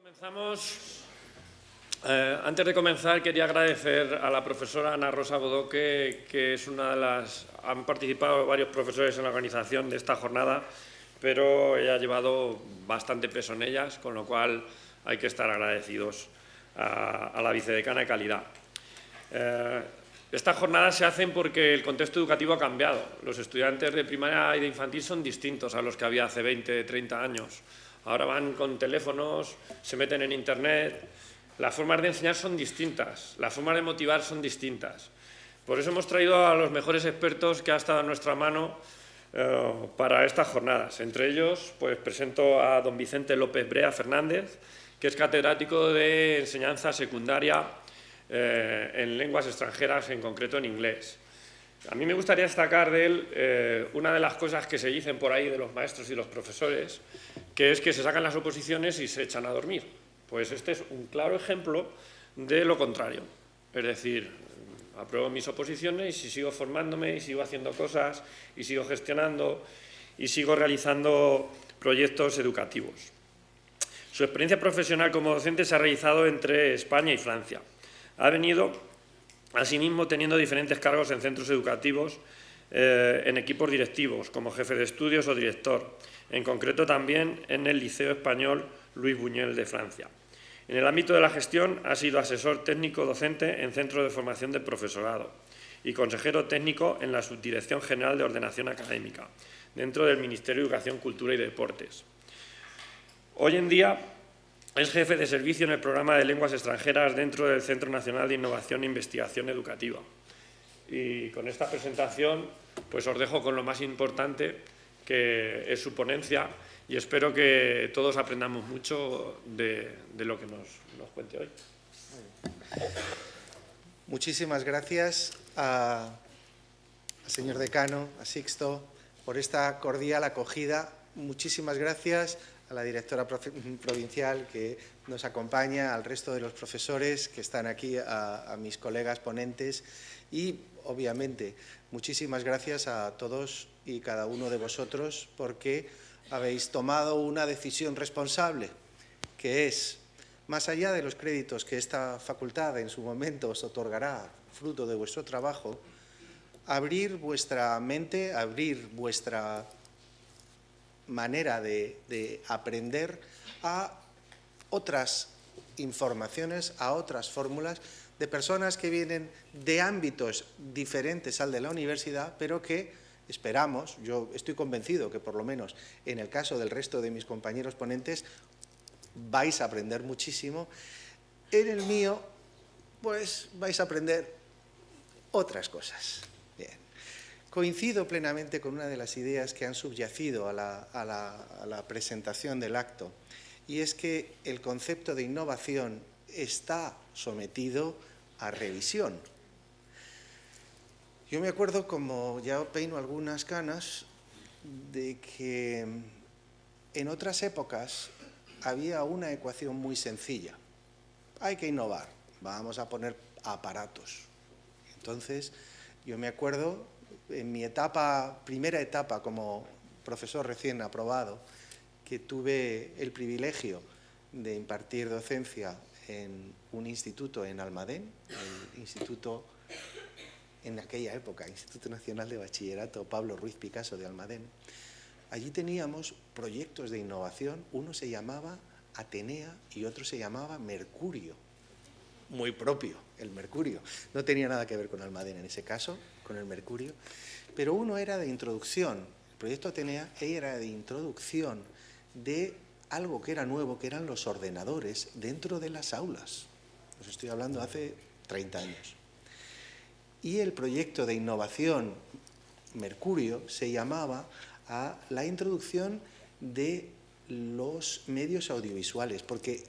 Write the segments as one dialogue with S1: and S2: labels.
S1: Comenzamos. Antes de comenzar, quería agradecer a la profesora Ana Rosa Bodoque, que es una de las... Han participado varios profesores en la organización de esta jornada, pero ella ha llevado bastante peso en ellas, con lo cual hay que estar agradecidos a la vicedecana de calidad. Estas jornadas se hacen porque el contexto educativo ha cambiado. Los estudiantes de primaria y de infantil son distintos a los que había hace 20, 30 años. Ahora van con teléfonos, se meten en Internet. Las formas de enseñar son distintas, las formas de motivar son distintas. Por eso hemos traído a los mejores expertos que ha estado en nuestra mano para estas jornadas. Entre ellos, pues presento a don Vicente López Brea Fernández, que es catedrático de enseñanza secundaria en lenguas extranjeras, en concreto en inglés. A mí me gustaría destacar de él una de las cosas que se dicen por ahí de los maestros y los profesores, que es que se sacan las oposiciones y se echan a dormir. Pues este es un claro ejemplo de lo contrario. Es decir, apruebo mis oposiciones y si sigo formándome y sigo haciendo cosas y sigo gestionando y sigo realizando proyectos educativos. Su experiencia profesional como docente se ha realizado entre España y Francia. Ha venido, asimismo, teniendo diferentes cargos en centros educativos, en equipos directivos, como jefe de estudios o director, en concreto también en el Liceo Español Luis Buñuel de Francia. En el ámbito de la gestión ha sido asesor técnico docente en centros de formación de profesorado y consejero técnico en la Subdirección General de Ordenación Académica, dentro del Ministerio de Educación, Cultura y Deportes. Hoy en día es jefe de servicio en el programa de lenguas extranjeras dentro del Centro Nacional de Innovación e Investigación Educativa. Y con esta presentación pues os dejo con lo más importante, que es su ponencia, y espero que todos aprendamos mucho de lo que nos cuente hoy.
S2: Muchísimas gracias al señor decano, a Sixto, por esta cordial acogida. Muchísimas gracias a la directora provincial que nos acompaña, al resto de los profesores que están aquí, a mis colegas ponentes y, obviamente, muchísimas gracias a todos y cada uno de vosotros porque habéis tomado una decisión responsable, que es, más allá de los créditos que esta facultad en su momento os otorgará, fruto de vuestro trabajo, abrir vuestra mente, abrir vuestra manera de aprender a otras informaciones, a otras fórmulas de personas que vienen de ámbitos diferentes al de la universidad, pero que esperamos, yo estoy convencido que por lo menos en el caso del resto de mis compañeros ponentes vais a aprender muchísimo. En el mío, pues vais a aprender otras cosas. Bien. Coincido plenamente con una de las ideas que han subyacido a la presentación del acto, y es que el concepto de innovación está sometido a revisión. Yo me acuerdo, como ya peino algunas canas, de que en otras épocas había una ecuación muy sencilla. Hay que innovar, vamos a poner aparatos. Entonces, yo me acuerdo, en mi primera etapa como profesor recién aprobado, que tuve el privilegio de impartir docencia en un instituto en Almadén, el instituto, en aquella época, Instituto Nacional de Bachillerato Pablo Ruiz Picasso de Almadén. Allí teníamos proyectos de innovación, uno se llamaba Atenea y otro se llamaba Mercurio, muy propio, el Mercurio. No tenía nada que ver con Almadén en ese caso, con el Mercurio, pero uno era de introducción, el proyecto Atenea era de introducción de algo que era nuevo, que eran los ordenadores dentro de las aulas. Os estoy hablando hace 30 años. Y el proyecto de innovación Mercurio se llamaba a la introducción de los medios audiovisuales, porque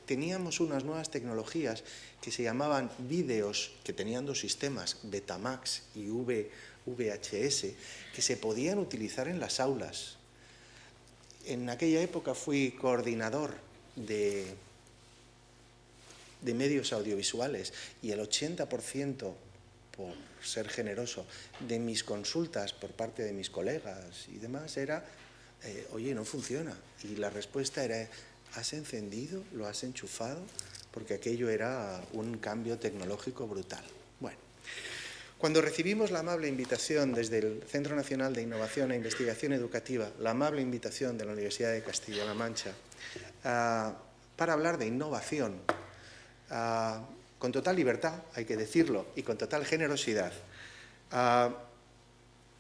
S2: teníamos unas nuevas tecnologías que se llamaban vídeos, que tenían dos sistemas, Betamax y VHS, que se podían utilizar en las aulas. En aquella época fui coordinador de medios audiovisuales y el 80%, por ser generoso, de mis consultas por parte de mis colegas y demás era, oye, no funciona. Y la respuesta era, has encendido, lo has enchufado, porque aquello era un cambio tecnológico brutal. Bueno, cuando recibimos la amable invitación desde el Centro Nacional de Innovación e Investigación Educativa, la amable invitación de la Universidad de Castilla-La Mancha, para hablar de innovación, con total libertad, hay que decirlo, y con total generosidad,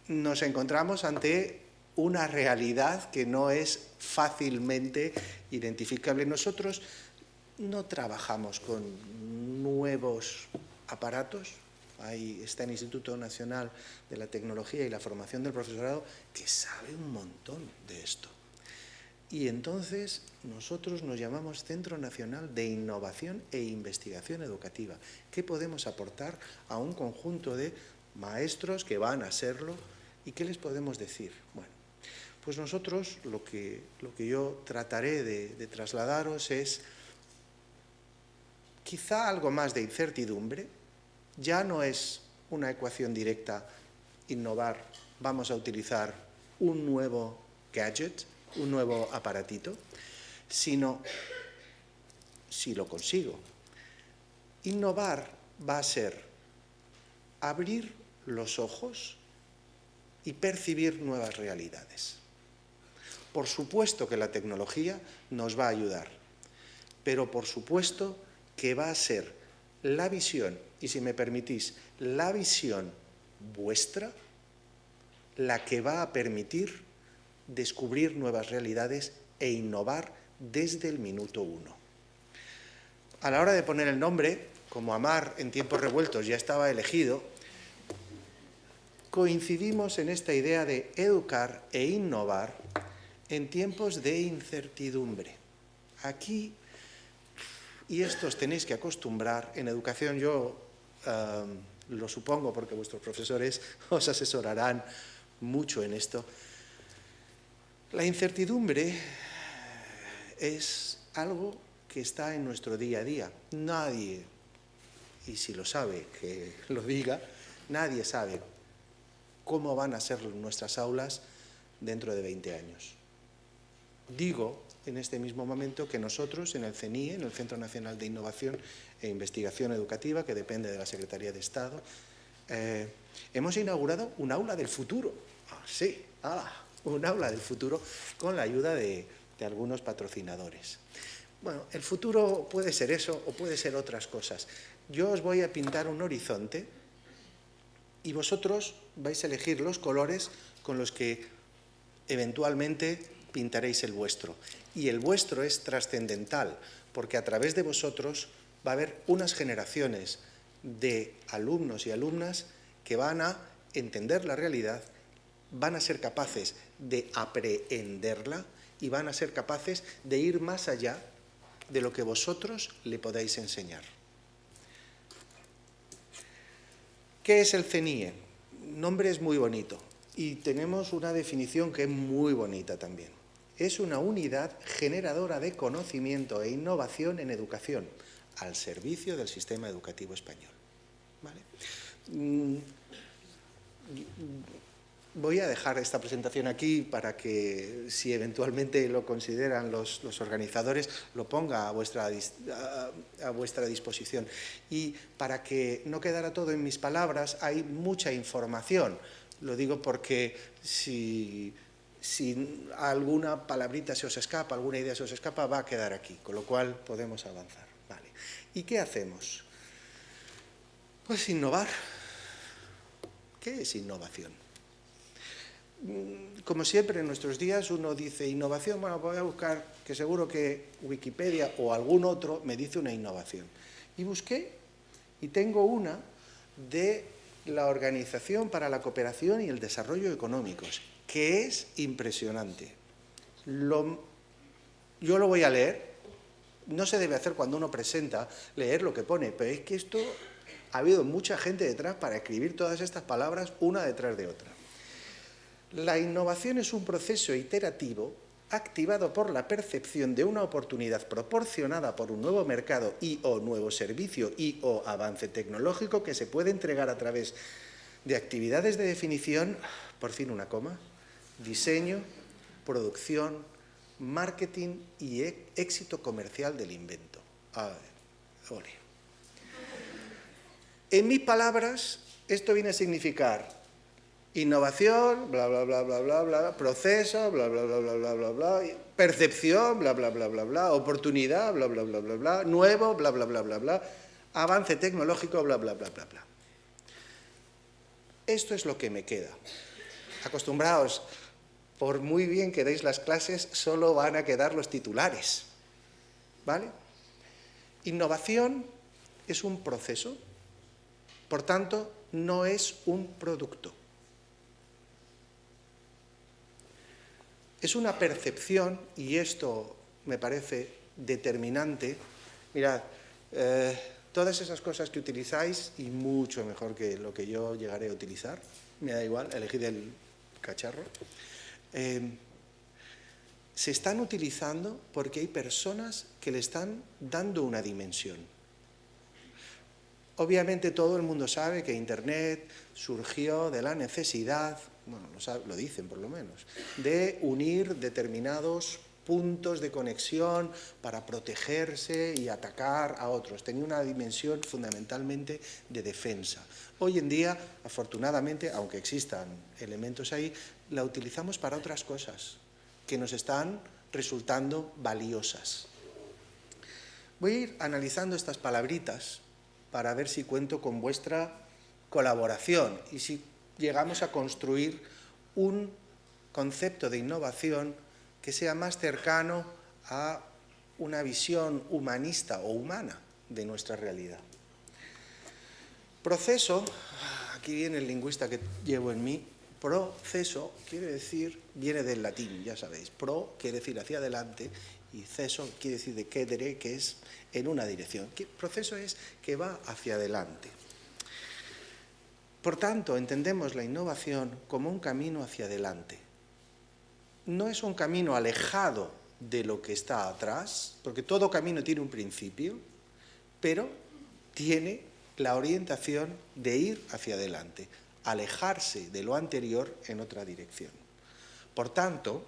S2: nos encontramos ante una realidad que no es fácilmente identificable. Nosotros no trabajamos con nuevos aparatos. Ahí está el Instituto Nacional de la Tecnología y la Formación del Profesorado, que sabe un montón de esto. Y entonces nosotros nos llamamos Centro Nacional de Innovación e Investigación Educativa. ¿Qué podemos aportar a un conjunto de maestros que van a serlo? ¿Y qué les podemos decir? Bueno, pues nosotros lo que yo trataré de trasladaros es quizá algo más de incertidumbre. Ya no es una ecuación directa, innovar, vamos a utilizar un nuevo gadget, un nuevo aparatito, sino, si lo consigo, innovar va a ser abrir los ojos y percibir nuevas realidades. Por supuesto que la tecnología nos va a ayudar, pero por supuesto que va a ser la visión, y si me permitís, la visión vuestra, la que va a permitir descubrir nuevas realidades e innovar desde el minuto uno. A la hora de poner el nombre, como Amar en tiempos revueltos ya estaba elegido, coincidimos en esta idea de educar e innovar en tiempos de incertidumbre. Aquí, y esto os tenéis que acostumbrar, en educación yo lo supongo porque vuestros profesores os asesorarán mucho en esto. La incertidumbre es algo que está en nuestro día a día. Nadie, y si lo sabe, que lo diga, nadie sabe cómo van a ser nuestras aulas dentro de 20 años. Digo en este mismo momento que nosotros en el CNIE, en el Centro Nacional de Innovación e Investigación Educativa, que depende de la Secretaría de Estado, hemos inaugurado un aula del futuro. Un aula del futuro con la ayuda de algunos patrocinadores. Bueno, el futuro puede ser eso o puede ser otras cosas. Yo os voy a pintar un horizonte y vosotros vais a elegir los colores con los que eventualmente pintaréis el vuestro. Y el vuestro es trascendental, porque a través de vosotros va a haber unas generaciones de alumnos y alumnas que van a entender la realidad, van a ser capaces de aprehenderla y van a ser capaces de ir más allá de lo que vosotros le podáis enseñar. ¿Qué es el CNIE? Nombre es muy bonito y tenemos una definición que es muy bonita también. Es una unidad generadora de conocimiento e innovación en educación al servicio del sistema educativo español. ¿Vale? Voy a dejar esta presentación aquí para que, si eventualmente lo consideran los organizadores, lo ponga a vuestra disposición. Y para que no quedara todo en mis palabras, hay mucha información. Lo digo porque si alguna palabrita se os escapa, alguna idea se os escapa, va a quedar aquí, con lo cual podemos avanzar. Vale. ¿Y qué hacemos? Pues innovar. ¿Qué es innovación? Como siempre en nuestros días uno dice innovación, bueno, voy a buscar, que seguro que Wikipedia o algún otro me dice una innovación. Y busqué y tengo una de la Organización para la Cooperación y el Desarrollo Económicos, que es impresionante. Yo lo voy a leer, no se debe hacer cuando uno presenta, leer lo que pone, pero es que esto ha habido mucha gente detrás para escribir todas estas palabras una detrás de otra. La innovación es un proceso iterativo activado por la percepción de una oportunidad proporcionada por un nuevo mercado y o nuevo servicio y o avance tecnológico que se puede entregar a través de actividades de definición, por fin una coma, diseño, producción, marketing y éxito comercial del invento. A ver, ole. En mis palabras, esto viene a significar innovación, bla, bla, bla, bla, bla, bla, proceso, bla, bla, bla, bla, bla, bla, bla, percepción, bla, bla, bla, bla, bla, oportunidad, bla, bla, bla, bla, bla, nuevo, bla, bla, bla, bla, bla, avance tecnológico, bla, bla, bla, bla, bla. Esto es lo que me queda. Acostumbraos, por muy bien que deis las clases, solo van a quedar los titulares, ¿vale? Innovación es un proceso, por tanto, no es un producto. Es una percepción, y esto me parece determinante. Mirad, todas esas cosas que utilizáis, y mucho mejor que lo que yo llegaré a utilizar, me da igual, elegid el cacharro, se están utilizando porque hay personas que le están dando una dimensión. Obviamente todo el mundo sabe que Internet surgió de la necesidad, bueno, lo dicen por lo menos, de unir determinados puntos de conexión para protegerse y atacar a otros. Tenía una dimensión fundamentalmente de defensa. Hoy en día, afortunadamente, aunque existan elementos ahí, la utilizamos para otras cosas que nos están resultando valiosas. Voy a ir analizando estas palabritas para ver si cuento con vuestra colaboración y si llegamos a construir un concepto de innovación que sea más cercano a una visión humanista o humana de nuestra realidad. Proceso, aquí viene el lingüista que llevo en mí, proceso quiere decir, viene del latín, ya sabéis, pro quiere decir hacia adelante y ceso quiere decir de cedere, que es en una dirección. Proceso es que va hacia adelante. Por tanto, entendemos la innovación como un camino hacia adelante. No es un camino alejado de lo que está atrás, porque todo camino tiene un principio, pero tiene la orientación de ir hacia adelante, alejarse de lo anterior en otra dirección. Por tanto,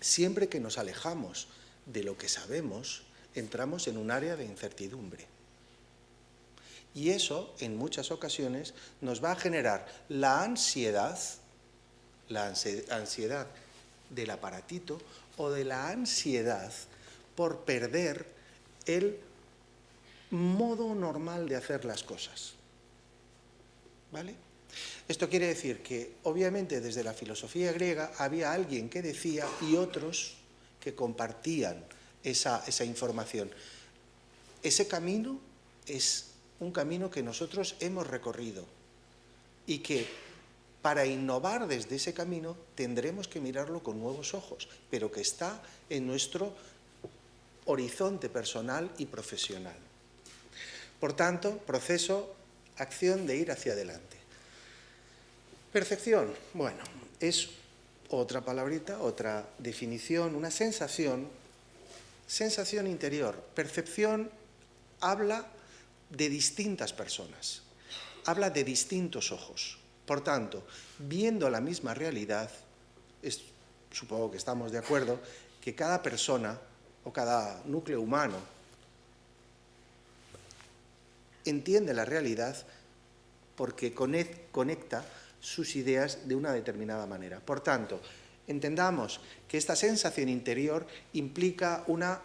S2: siempre que nos alejamos de lo que sabemos, entramos en un área de incertidumbre. Y eso, en muchas ocasiones, nos va a generar la ansiedad del aparatito o de la ansiedad por perder el modo normal de hacer las cosas. ¿Vale? Esto quiere decir que, obviamente, desde la filosofía griega había alguien que decía y otros que compartían esa información. Ese camino es un camino que nosotros hemos recorrido y que para innovar desde ese camino tendremos que mirarlo con nuevos ojos, pero que está en nuestro horizonte personal y profesional. Por tanto, proceso, acción de ir hacia adelante. Percepción, bueno, es otra palabrita, otra definición, una sensación interior. Percepción habla de distintas personas, habla de distintos ojos. Por tanto, viendo la misma realidad, supongo que estamos de acuerdo, que cada persona o cada núcleo humano entiende la realidad porque conecta sus ideas de una determinada manera. Por tanto, entendamos que esta sensación interior implica una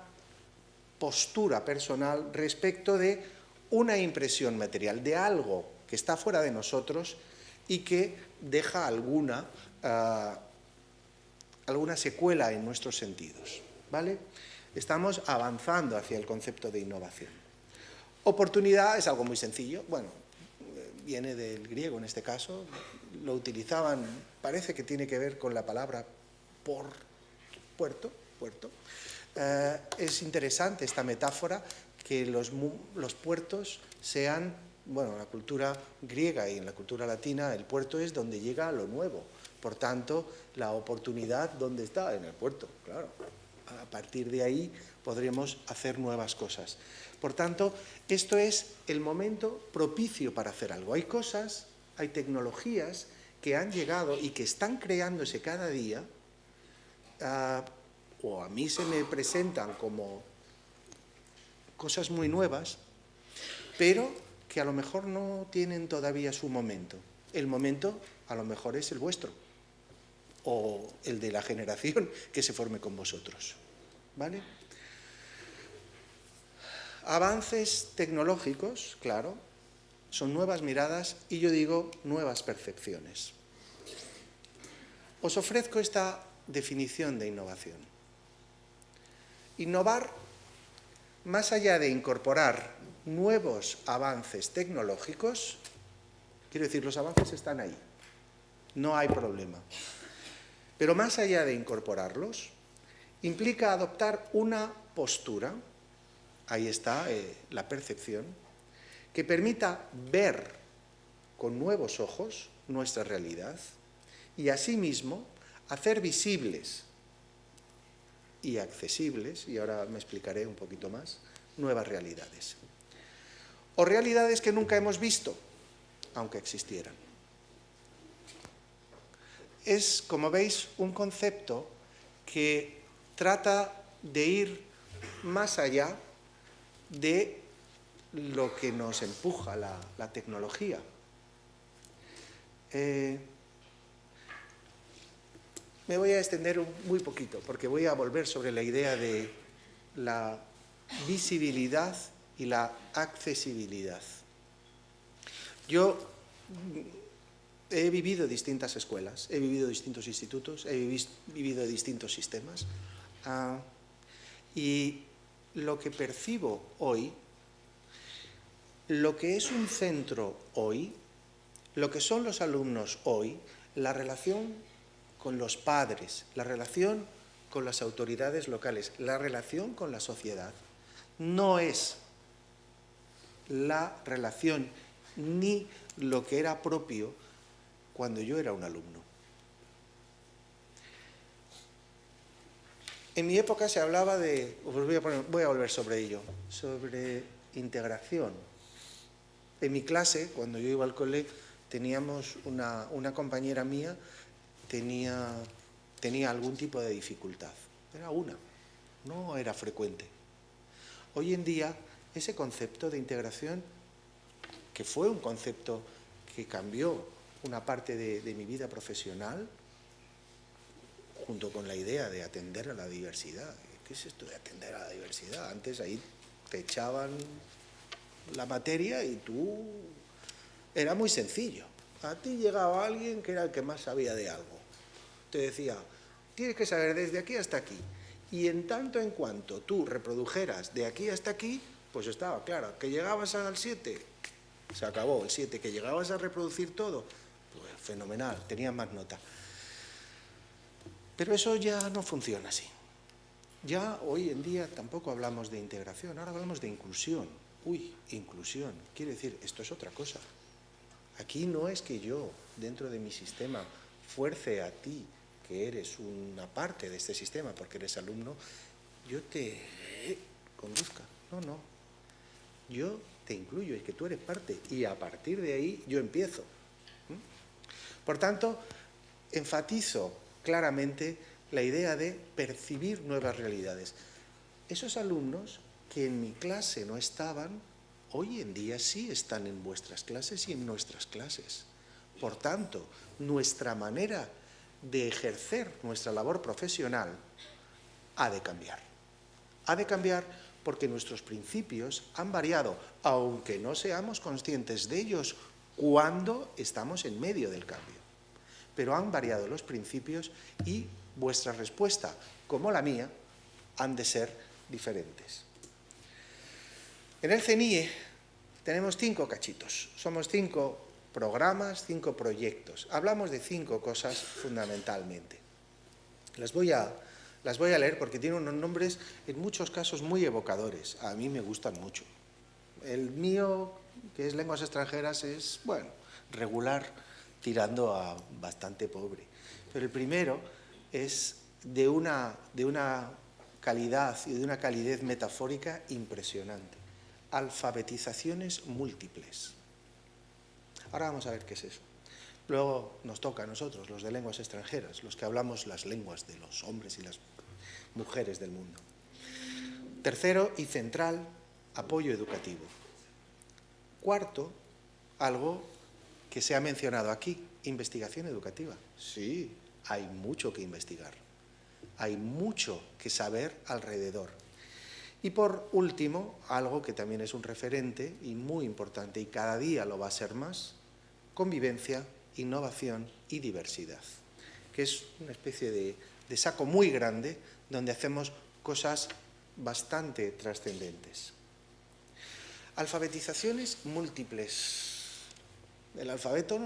S2: postura personal respecto de una impresión material, de algo que está fuera de nosotros y que deja alguna secuela en nuestros sentidos, ¿vale? Estamos avanzando hacia el concepto de innovación. Oportunidad es algo muy sencillo, bueno, viene del griego en este caso, lo utilizaban, parece que tiene que ver con la palabra puerto. Es interesante esta metáfora que los puertos sean, bueno, en la cultura griega y en la cultura latina, el puerto es donde llega lo nuevo. Por tanto, la oportunidad, ¿dónde está? En el puerto, claro. A partir de ahí podremos hacer nuevas cosas. Por tanto, esto es el momento propicio para hacer algo. Hay cosas, hay tecnologías que han llegado y que están creándose cada día o a mí se me presentan como cosas muy nuevas, pero que a lo mejor no tienen todavía su momento. El momento a lo mejor es el vuestro, o el de la generación que se forme con vosotros, ¿vale? Avances tecnológicos, claro, son nuevas miradas y yo digo nuevas percepciones. Os ofrezco esta definición de innovación. Innovar, más allá de incorporar nuevos avances tecnológicos, quiero decir, los avances están ahí, no hay problema. Pero más allá de incorporarlos, implica adoptar una postura, ahí está la percepción, que permita ver con nuevos ojos nuestra realidad y asimismo hacer visibles y accesibles, y ahora me explicaré un poquito más, nuevas realidades. O realidades que nunca hemos visto, aunque existieran. Es, como veis, un concepto que trata de ir más allá de lo que nos empuja la tecnología. Me voy a extender muy poquito, porque voy a volver sobre la idea de la visibilidad y la accesibilidad. Yo he vivido distintas escuelas, he vivido distintos institutos, he vivido distintos sistemas, y lo que percibo hoy, lo que es un centro hoy, lo que son los alumnos hoy, la relación con los padres, la relación con las autoridades locales, la relación con la sociedad, no es la relación ni lo que era propio cuando yo era un alumno. En mi época se hablaba de, voy a volver sobre ello, sobre integración. En mi clase, cuando yo iba al cole, teníamos una compañera mía, tenía algún tipo de dificultad. Era una, no era frecuente. Hoy en día, ese concepto de integración, que fue un concepto que cambió una parte de mi vida profesional, junto con la idea de atender a la diversidad. ¿Qué es esto de atender a la diversidad? Antes ahí te echaban la materia y tú... Era muy sencillo. A ti llegaba alguien que era el que más sabía de algo. Te decía, tienes que saber desde aquí hasta aquí. Y en tanto en cuanto tú reprodujeras de aquí hasta aquí, pues estaba claro. Que llegabas al 7, se acabó el 7. Que llegabas a reproducir todo, pues fenomenal, tenías más nota. Pero eso ya no funciona así. Ya hoy en día tampoco hablamos de integración, ahora hablamos de inclusión. Uy, inclusión, quiere decir, esto es otra cosa. Aquí no es que yo, dentro de mi sistema, fuerce a ti, que eres una parte de este sistema, porque eres alumno, yo te conduzca. No, no. Yo te incluyo, es que tú eres parte, y a partir de ahí yo empiezo. Por tanto, enfatizo claramente la idea de percibir nuevas realidades. Esos alumnos que en mi clase no estaban, hoy en día sí están en vuestras clases y en nuestras clases. Por tanto, nuestra manera de ejercer nuestra labor profesional ha de cambiar. Ha de cambiar porque nuestros principios han variado, aunque no seamos conscientes de ellos cuando estamos en medio del cambio. Pero han variado los principios y vuestra respuesta, como la mía, han de ser diferentes. En el CENIE tenemos 5 cachitos, somos 5 programas, 5 proyectos. Hablamos de 5 cosas fundamentalmente. Las voy a leer porque tienen unos nombres en muchos casos muy evocadores. A mí me gustan mucho. El mío, que es lenguas extranjeras, es, bueno, regular, tirando a bastante pobre. Pero el primero es de una calidad y de una calidez metafórica impresionante. Alfabetizaciones múltiples. Ahora vamos a ver qué es eso. Luego nos toca a nosotros, los de lenguas extranjeras, los que hablamos las lenguas de los hombres y las... mujeres del mundo. Tercero y central, apoyo educativo. Cuarto, algo que se ha mencionado aquí, investigación educativa. Sí, hay mucho que investigar, hay mucho que saber alrededor. Y por último, algo que también es un referente y muy importante y cada día lo va a ser más, convivencia, innovación y diversidad, que es una especie de saco muy grande donde hacemos cosas bastante trascendentes. Alfabetizaciones múltiples. El alfabeto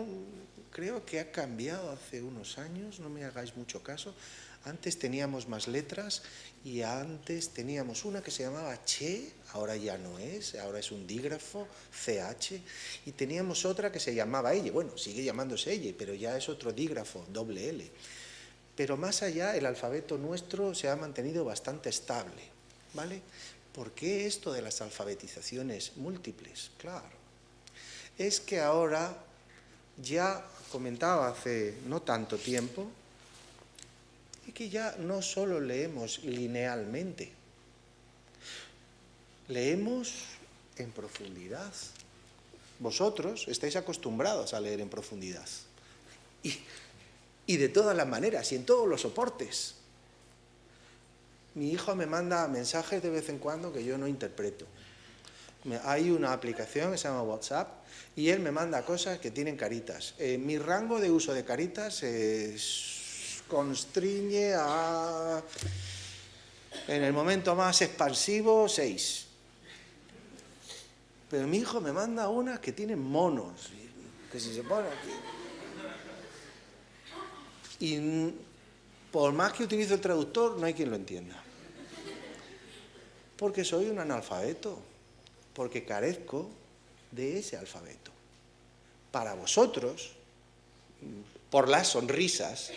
S2: creo que ha cambiado hace unos años, no me hagáis mucho caso. Antes teníamos más letras y antes teníamos una que se llamaba Che, ahora ya no es, ahora es un dígrafo, CH, y teníamos otra que se llamaba Elle, bueno, sigue llamándose Elle, pero ya es otro dígrafo, doble L. Pero más allá, el alfabeto nuestro se ha mantenido bastante estable, ¿vale? ¿Por qué esto de las alfabetizaciones múltiples? Claro, es que ahora, ya comentaba hace no tanto tiempo, y que ya no solo leemos linealmente, leemos en profundidad. Vosotros estáis acostumbrados a leer en profundidad. Y de todas las maneras, y en todos los soportes. Mi hijo me manda mensajes de vez en cuando que yo no interpreto. Hay una aplicación que se llama WhatsApp y él me manda cosas que tienen caritas. Mi rango de uso de caritas constriñe a, en el momento más expansivo, 6. Pero mi hijo me manda unas que tienen monos, que si se pone aquí. Y por más que utilizo el traductor, no hay quien lo entienda. Porque soy un analfabeto, porque carezco de ese alfabeto. Para vosotros, por las sonrisas,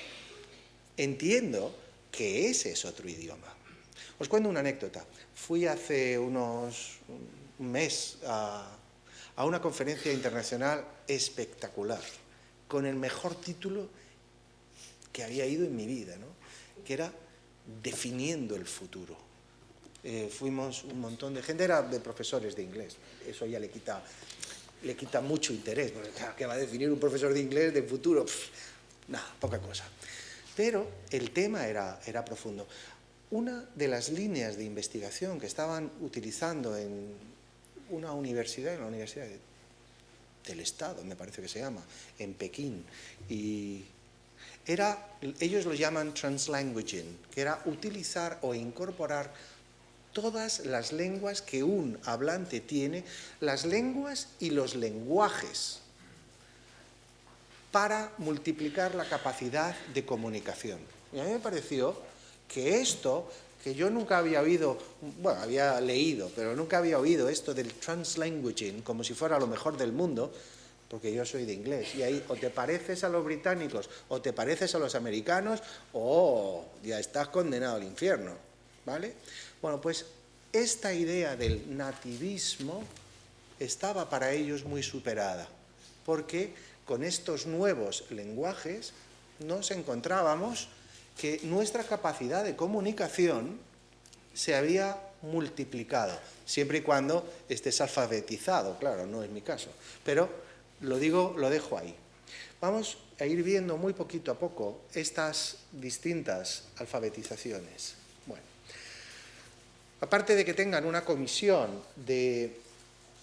S2: entiendo que ese es otro idioma. Os cuento una anécdota. Fui hace un mes a una conferencia internacional espectacular, con el mejor título que había ido en mi vida, ¿no? Que era Definiendo el futuro. Fuimos un montón de gente, era de profesores de inglés. Eso ya le quita mucho interés, porque claro, ¿qué va a definir un profesor de inglés de futuro? Nada, poca cosa. Pero el tema era profundo. Una de las líneas de investigación que estaban utilizando en una universidad, en la Universidad del Estado, me parece que se llama, en Pekín, y ellos lo llaman translanguaging, que era utilizar o incorporar todas las lenguas que un hablante tiene, las lenguas y los lenguajes, para multiplicar la capacidad de comunicación. Y a mí me pareció que esto, que yo nunca había oído, bueno, había leído, pero nunca había oído esto del translanguaging como si fuera lo mejor del mundo, porque yo soy de inglés, y ahí o te pareces a los británicos, o te pareces a los americanos, o ya estás condenado al infierno, ¿vale? Bueno, pues esta idea del nativismo estaba para ellos muy superada, porque con estos nuevos lenguajes nos encontrábamos que nuestra capacidad de comunicación se había multiplicado, siempre y cuando estés alfabetizado, claro, no es mi caso, pero lo dejo ahí. Vamos a ir viendo muy poquito a poco estas distintas alfabetizaciones. Bueno, aparte de que tengan una comisión de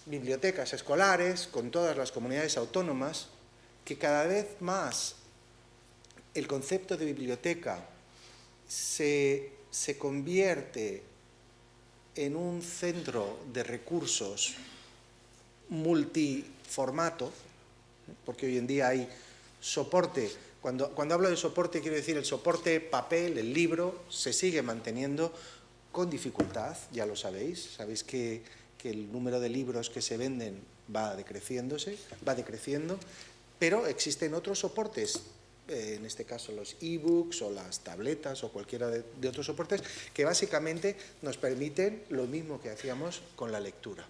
S2: bibliotecas escolares con todas las comunidades autónomas, que cada vez más el concepto de biblioteca se convierte en un centro de recursos multiformato, porque hoy en día hay soporte. Cuando hablo de soporte, quiero decir el soporte papel, el libro, se sigue manteniendo con dificultad, ya lo sabéis. Sabéis que el número de libros que se venden va decreciendo, pero existen otros soportes, en este caso los e-books o las tabletas o cualquiera de otros soportes, que básicamente nos permiten lo mismo que hacíamos con la lectura,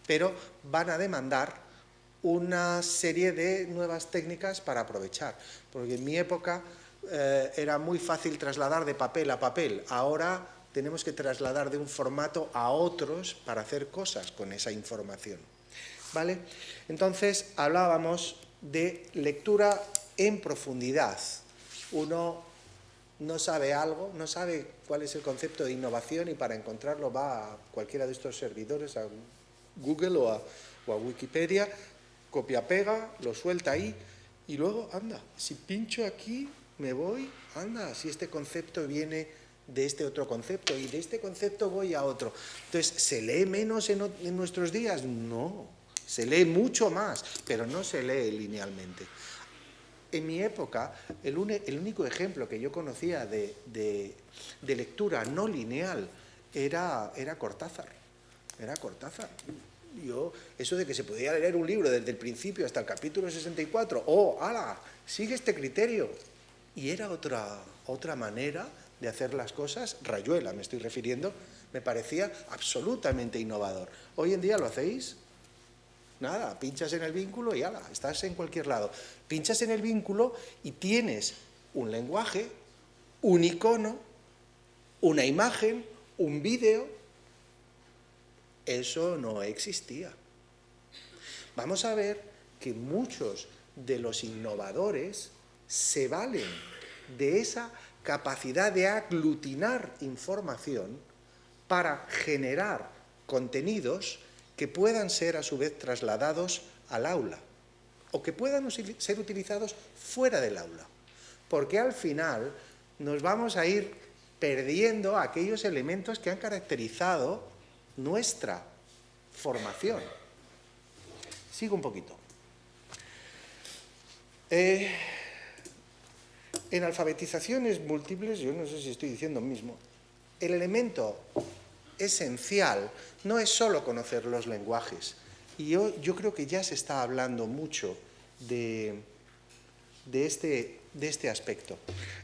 S2: pero van a demandar una serie de nuevas técnicas para aprovechar, porque en mi época era muy fácil trasladar de papel a papel, ahora tenemos que trasladar de un formato a otros para hacer cosas con esa información. ¿Vale? Entonces, hablábamos de lectura en profundidad. Uno no sabe algo, no sabe cuál es el concepto de innovación y para encontrarlo va a cualquiera de estos servidores, a Google o a Wikipedia, copia-pega, lo suelta ahí y luego, anda, si pincho aquí, me voy, anda, si este concepto viene de este otro concepto y de este concepto voy a otro. Entonces, ¿se lee menos en nuestros días? No, se lee mucho más, pero no se lee linealmente. En mi época, el único ejemplo que yo conocía de lectura no lineal era Cortázar. Era Cortázar. Eso de que se podía leer un libro desde el principio hasta el capítulo 64, ¡hala! Sigue este criterio. Y era otra manera de hacer las cosas. Rayuela, me estoy refiriendo, me parecía absolutamente innovador. Hoy en día lo hacéis. Nada, pinchas en el vínculo y ala, estás en cualquier lado. Pinchas en el vínculo y tienes un lenguaje, un icono, una imagen, un vídeo. Eso no existía. Vamos a ver que muchos de los innovadores se valen de esa capacidad de aglutinar información para generar contenidos que puedan ser a su vez trasladados al aula o que puedan ser utilizados fuera del aula, porque al final nos vamos a ir perdiendo aquellos elementos que han caracterizado nuestra formación. Sigo un poquito. En alfabetizaciones múltiples, yo no sé si estoy diciendo lo mismo, el elemento esencial no es solo conocer los lenguajes. Y yo creo que ya se está hablando mucho de este aspecto.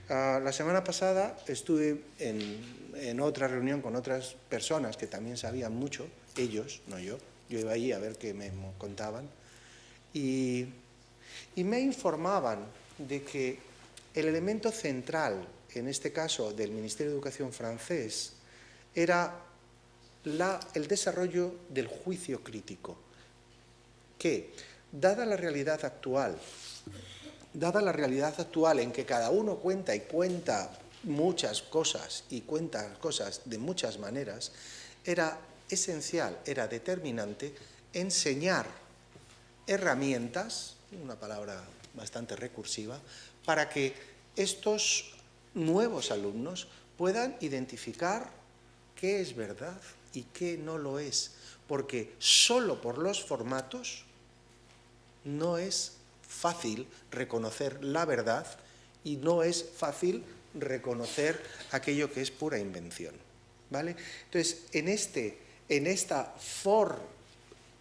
S2: La semana pasada estuve en otra reunión con otras personas que también sabían mucho, ellos, no yo. Yo iba allí a ver qué me contaban. Y me informaban de que el elemento central, en este caso del Ministerio de Educación francés, era el desarrollo del juicio crítico, que, dada la realidad actual en que cada uno cuenta y cuenta muchas cosas y cuenta cosas de muchas maneras, era esencial, era determinante enseñar herramientas, una palabra bastante recursiva, para que estos nuevos alumnos puedan identificar qué es verdad y qué no lo es, porque solo por los formatos no es fácil reconocer la verdad y no es fácil reconocer aquello que es pura invención, ¿vale? Entonces, en esta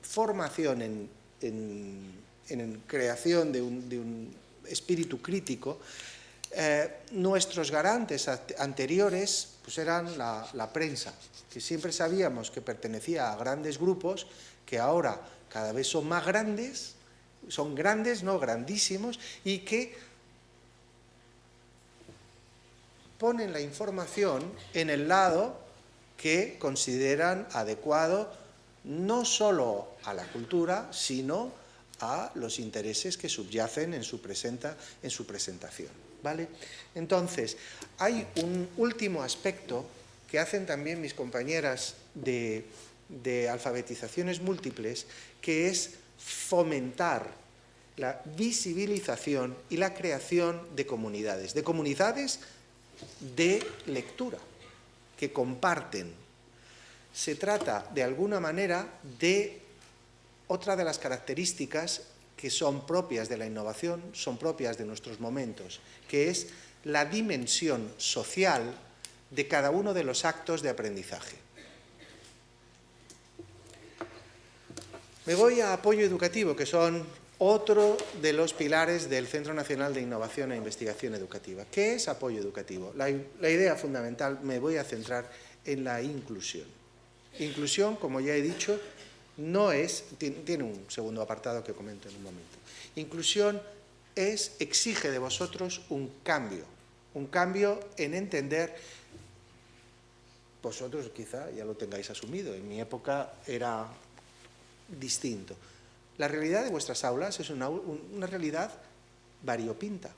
S2: formación en creación de un espíritu crítico, nuestros garantes anteriores pues eran la prensa, que siempre sabíamos que pertenecía a grandes grupos, que ahora cada vez son más grandes, son grandes, no grandísimos, y que ponen la información en el lado que consideran adecuado no solo a la cultura, sino a los intereses que subyacen en su presentación, ¿vale? Entonces, hay un último aspecto que hacen también mis compañeras de alfabetizaciones múltiples, que es fomentar la visibilización y la creación de comunidades de lectura, que comparten. Se trata, de alguna manera, de otra de las características que son propias de la innovación, son propias de nuestros momentos, que es la dimensión social de cada uno de los actos de aprendizaje. Me voy a apoyo educativo, que son otro de los pilares del Centro Nacional de Innovación e Investigación Educativa. ¿Qué es apoyo educativo? La idea fundamental, me voy a centrar en la inclusión. Inclusión, como ya he dicho, no es, tiene un segundo apartado que comento en un momento. Inclusión exige de vosotros un cambio en entender vosotros quizá ya lo tengáis asumido, en mi época era distinto. La realidad de vuestras aulas es una realidad variopinta.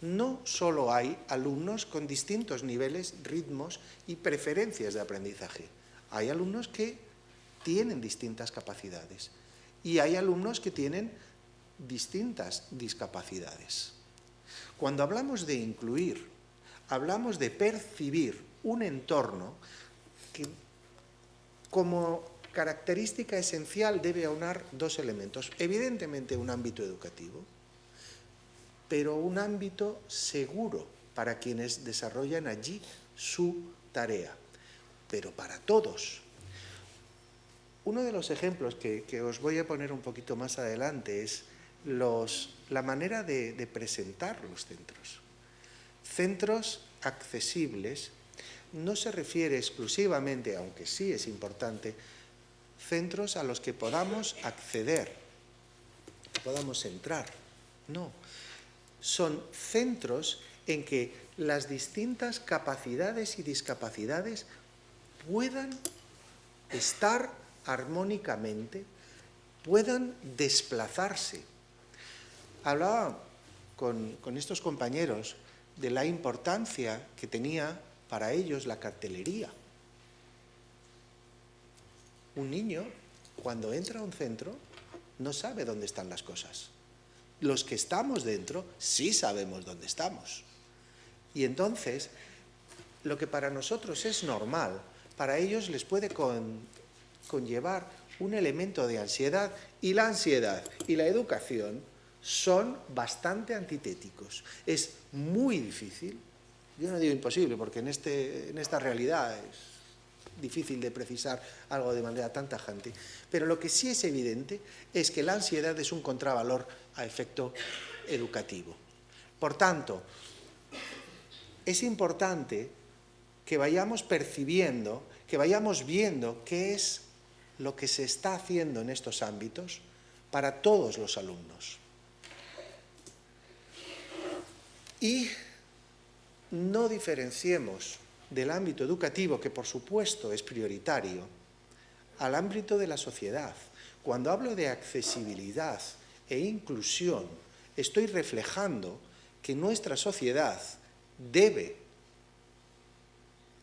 S2: No solo hay alumnos con distintos niveles, ritmos y preferencias de aprendizaje. Hay alumnos que tienen distintas capacidades y hay alumnos que tienen distintas discapacidades. Cuando hablamos de incluir, hablamos de percibir un entorno que, como característica esencial, debe aunar dos elementos. Evidentemente, un ámbito educativo, pero un ámbito seguro para quienes desarrollan allí su tarea, pero para todos. Uno de los ejemplos que os voy a poner un poquito más adelante es la manera de presentar los centros. Centros accesibles no se refiere exclusivamente, aunque sí es importante, centros a los que podamos acceder, que podamos entrar. No, son centros en que las distintas capacidades y discapacidades puedan estar armónicamente, puedan desplazarse. Hablaba con estos compañeros de la importancia que tenía para ellos la cartelería. Un niño, cuando entra a un centro, no sabe dónde están las cosas. Los que estamos dentro sí sabemos dónde estamos. Y entonces, lo que para nosotros es normal, para ellos les puede conllevar un elemento de ansiedad, y la ansiedad y la educación son bastante antitéticos. Es muy difícil, yo no digo imposible, porque en esta realidad es difícil de precisar algo de manera tan tajante, pero lo que sí es evidente es que la ansiedad es un contravalor a efecto educativo. Por tanto, es importante que vayamos percibiendo, que vayamos viendo qué es lo que se está haciendo en estos ámbitos para todos los alumnos. Y no diferenciemos del ámbito educativo, que por supuesto es prioritario, al ámbito de la sociedad. Cuando hablo de accesibilidad e inclusión, estoy reflejando que nuestra sociedad debe,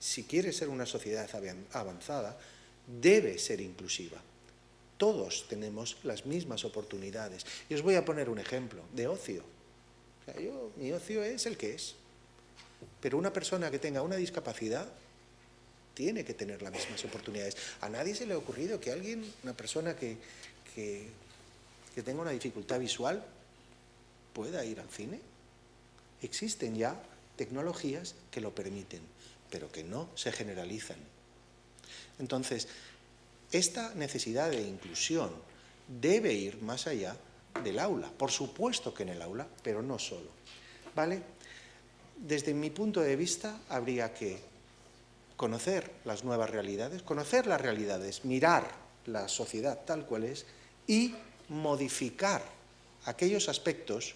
S2: si quiere ser una sociedad avanzada, debe ser inclusiva. Todos tenemos las mismas oportunidades. Y os voy a poner un ejemplo de ocio. O sea, mi ocio es el que es. Pero una persona que tenga una discapacidad tiene que tener las mismas oportunidades. A nadie se le ha ocurrido que una persona que tenga una dificultad visual, pueda ir al cine. Existen ya tecnologías que lo permiten, pero que no se generalizan. Entonces, esta necesidad de inclusión debe ir más allá del aula. Por supuesto que en el aula, pero no solo. ¿Vale? Desde mi punto de vista, habría que conocer las nuevas realidades, conocer las realidades, mirar la sociedad tal cual es y modificar aquellos aspectos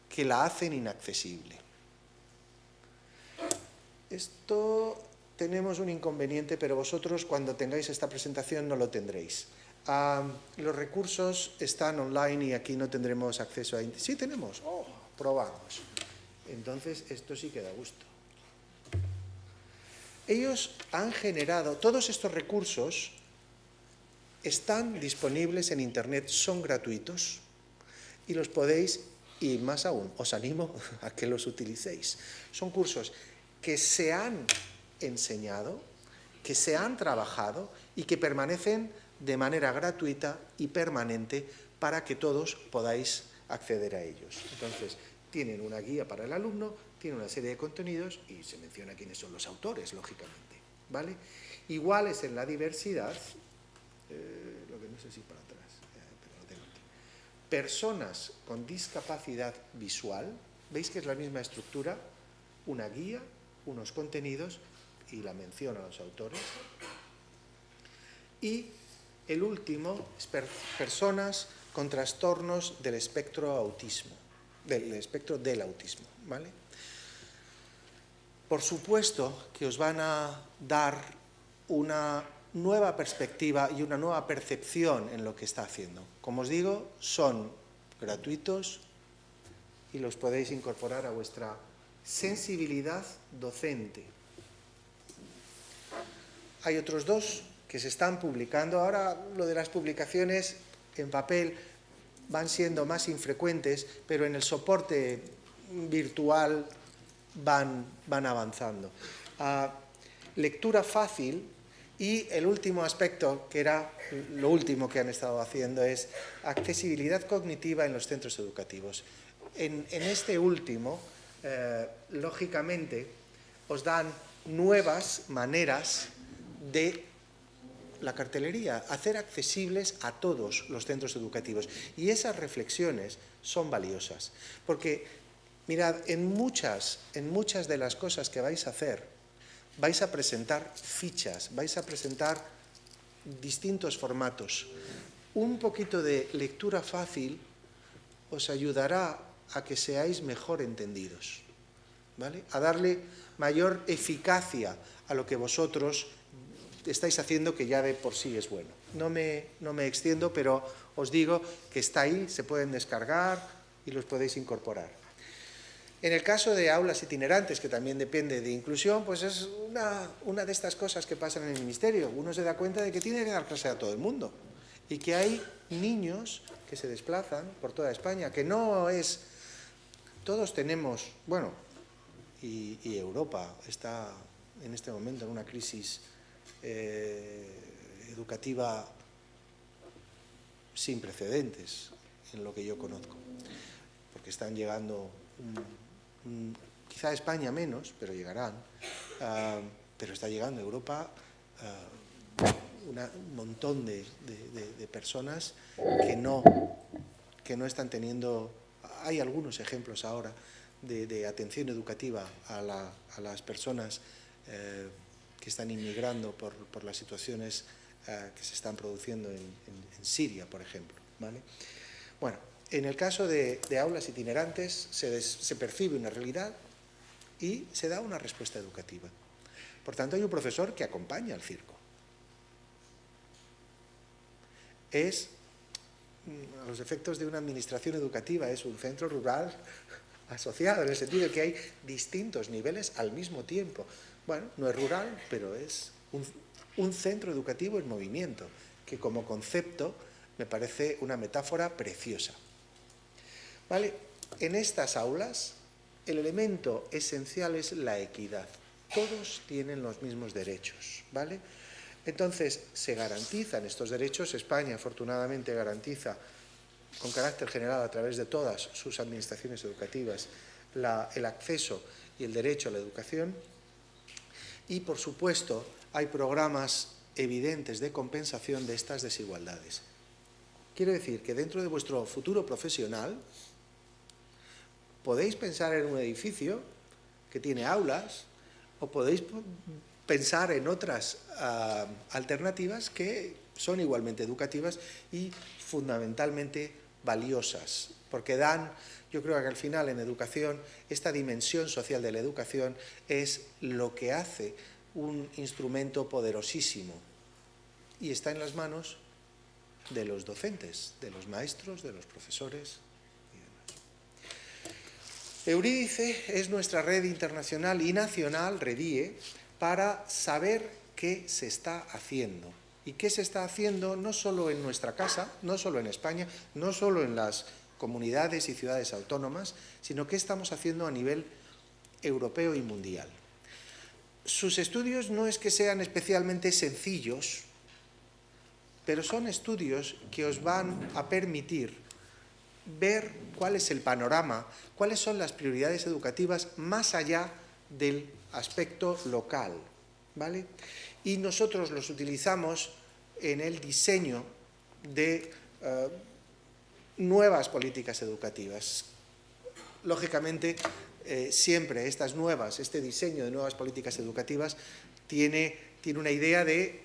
S2: que la hacen inaccesible. Esto tenemos un inconveniente, pero vosotros cuando tengáis esta presentación no lo tendréis. Los recursos están online y aquí no tendremos acceso a... Sí tenemos, probamos. Entonces, esto sí que da gusto. Ellos han generado, todos estos recursos están disponibles en Internet, son gratuitos y los podéis, y más aún, os animo a que los utilicéis. Son cursos que se han enseñado, que se han trabajado y que permanecen de manera gratuita y permanente para que todos podáis acceder a ellos. Entonces, tienen una guía para el alumno, tienen una serie de contenidos y se menciona quiénes son los autores, lógicamente, ¿vale? Iguales en la diversidad, lo que no sé si para atrás, pero lo tengo aquí. Personas con discapacidad visual, veis que es la misma estructura, una guía, unos contenidos y la mención a los autores. Y el último es personas con trastornos del espectro autismo. Del espectro del autismo, ¿vale? Por supuesto que os van a dar una nueva perspectiva y una nueva percepción en lo que está haciendo. Como os digo, son gratuitos y los podéis incorporar a vuestra sensibilidad docente. Hay otros dos que se están publicando. Ahora lo de las publicaciones en papel van siendo más infrecuentes, pero en el soporte virtual van avanzando. Lectura fácil, y el último aspecto, que era lo último que han estado haciendo, es accesibilidad cognitiva en los centros educativos. En este último, lógicamente, os dan nuevas maneras de la cartelería, hacer accesibles a todos los centros educativos. Y esas reflexiones son valiosas, porque, mirad, en muchas de las cosas que vais a hacer, vais a presentar fichas, vais a presentar distintos formatos. Un poquito de lectura fácil os ayudará a que seáis mejor entendidos, ¿vale? A darle mayor eficacia a lo que vosotros estáis haciendo, que ya de por sí es bueno. No me extiendo, pero os digo que está ahí, se pueden descargar y los podéis incorporar. En el caso de aulas itinerantes, que también depende de inclusión, pues es una de estas cosas que pasan en el Ministerio. Uno se da cuenta de que tiene que dar clase a todo el mundo y que hay niños que se desplazan por toda España, que no es... Todos tenemos, bueno, y Europa está en este momento en una crisis educativa sin precedentes, en lo que yo conozco, porque están llegando... quizá a España menos, pero llegarán, pero está llegando a Europa un montón de personas que no están teniendo. Hay algunos ejemplos ahora de atención educativa a las personas que están inmigrando por las situaciones que se están produciendo en Siria, por ejemplo, ¿vale? Bueno, en el caso de aulas itinerantes se percibe una realidad y se da una respuesta educativa. Por tanto, hay un profesor que acompaña al circo. Es, a los efectos de una administración educativa, es un centro rural asociado, en el sentido de que hay distintos niveles al mismo tiempo. Bueno, no es rural, pero es un centro educativo en movimiento, que como concepto me parece una metáfora preciosa. ¿Vale? En estas aulas, el elemento esencial es la equidad. Todos tienen los mismos derechos, ¿vale? Entonces, se garantizan estos derechos. España, afortunadamente, garantiza con carácter general a través de todas sus administraciones educativas el acceso y el derecho a la educación. Y, por supuesto, hay programas evidentes de compensación de estas desigualdades. Quiero decir que dentro de vuestro futuro profesional podéis pensar en un edificio que tiene aulas, o podéis pensar en otras alternativas que son igualmente educativas y fundamentalmente valiosas, porque dan, yo creo que al final en educación, esta dimensión social de la educación es lo que hace un instrumento poderosísimo y está en las manos de los docentes, de los maestros, de los profesores y demás. Eurídice es nuestra red internacional y nacional, REDIE, para saber qué se está haciendo. Y qué se está haciendo no solo en nuestra casa, no solo en España, no solo en las comunidades y ciudades autónomas, sino qué estamos haciendo a nivel europeo y mundial. Sus estudios no es que sean especialmente sencillos, pero son estudios que os van a permitir ver cuál es el panorama, cuáles son las prioridades educativas más allá del aspecto local, ¿vale? Y nosotros los utilizamos en el diseño de nuevas políticas educativas. Lógicamente, siempre este diseño de nuevas políticas educativas tiene una idea de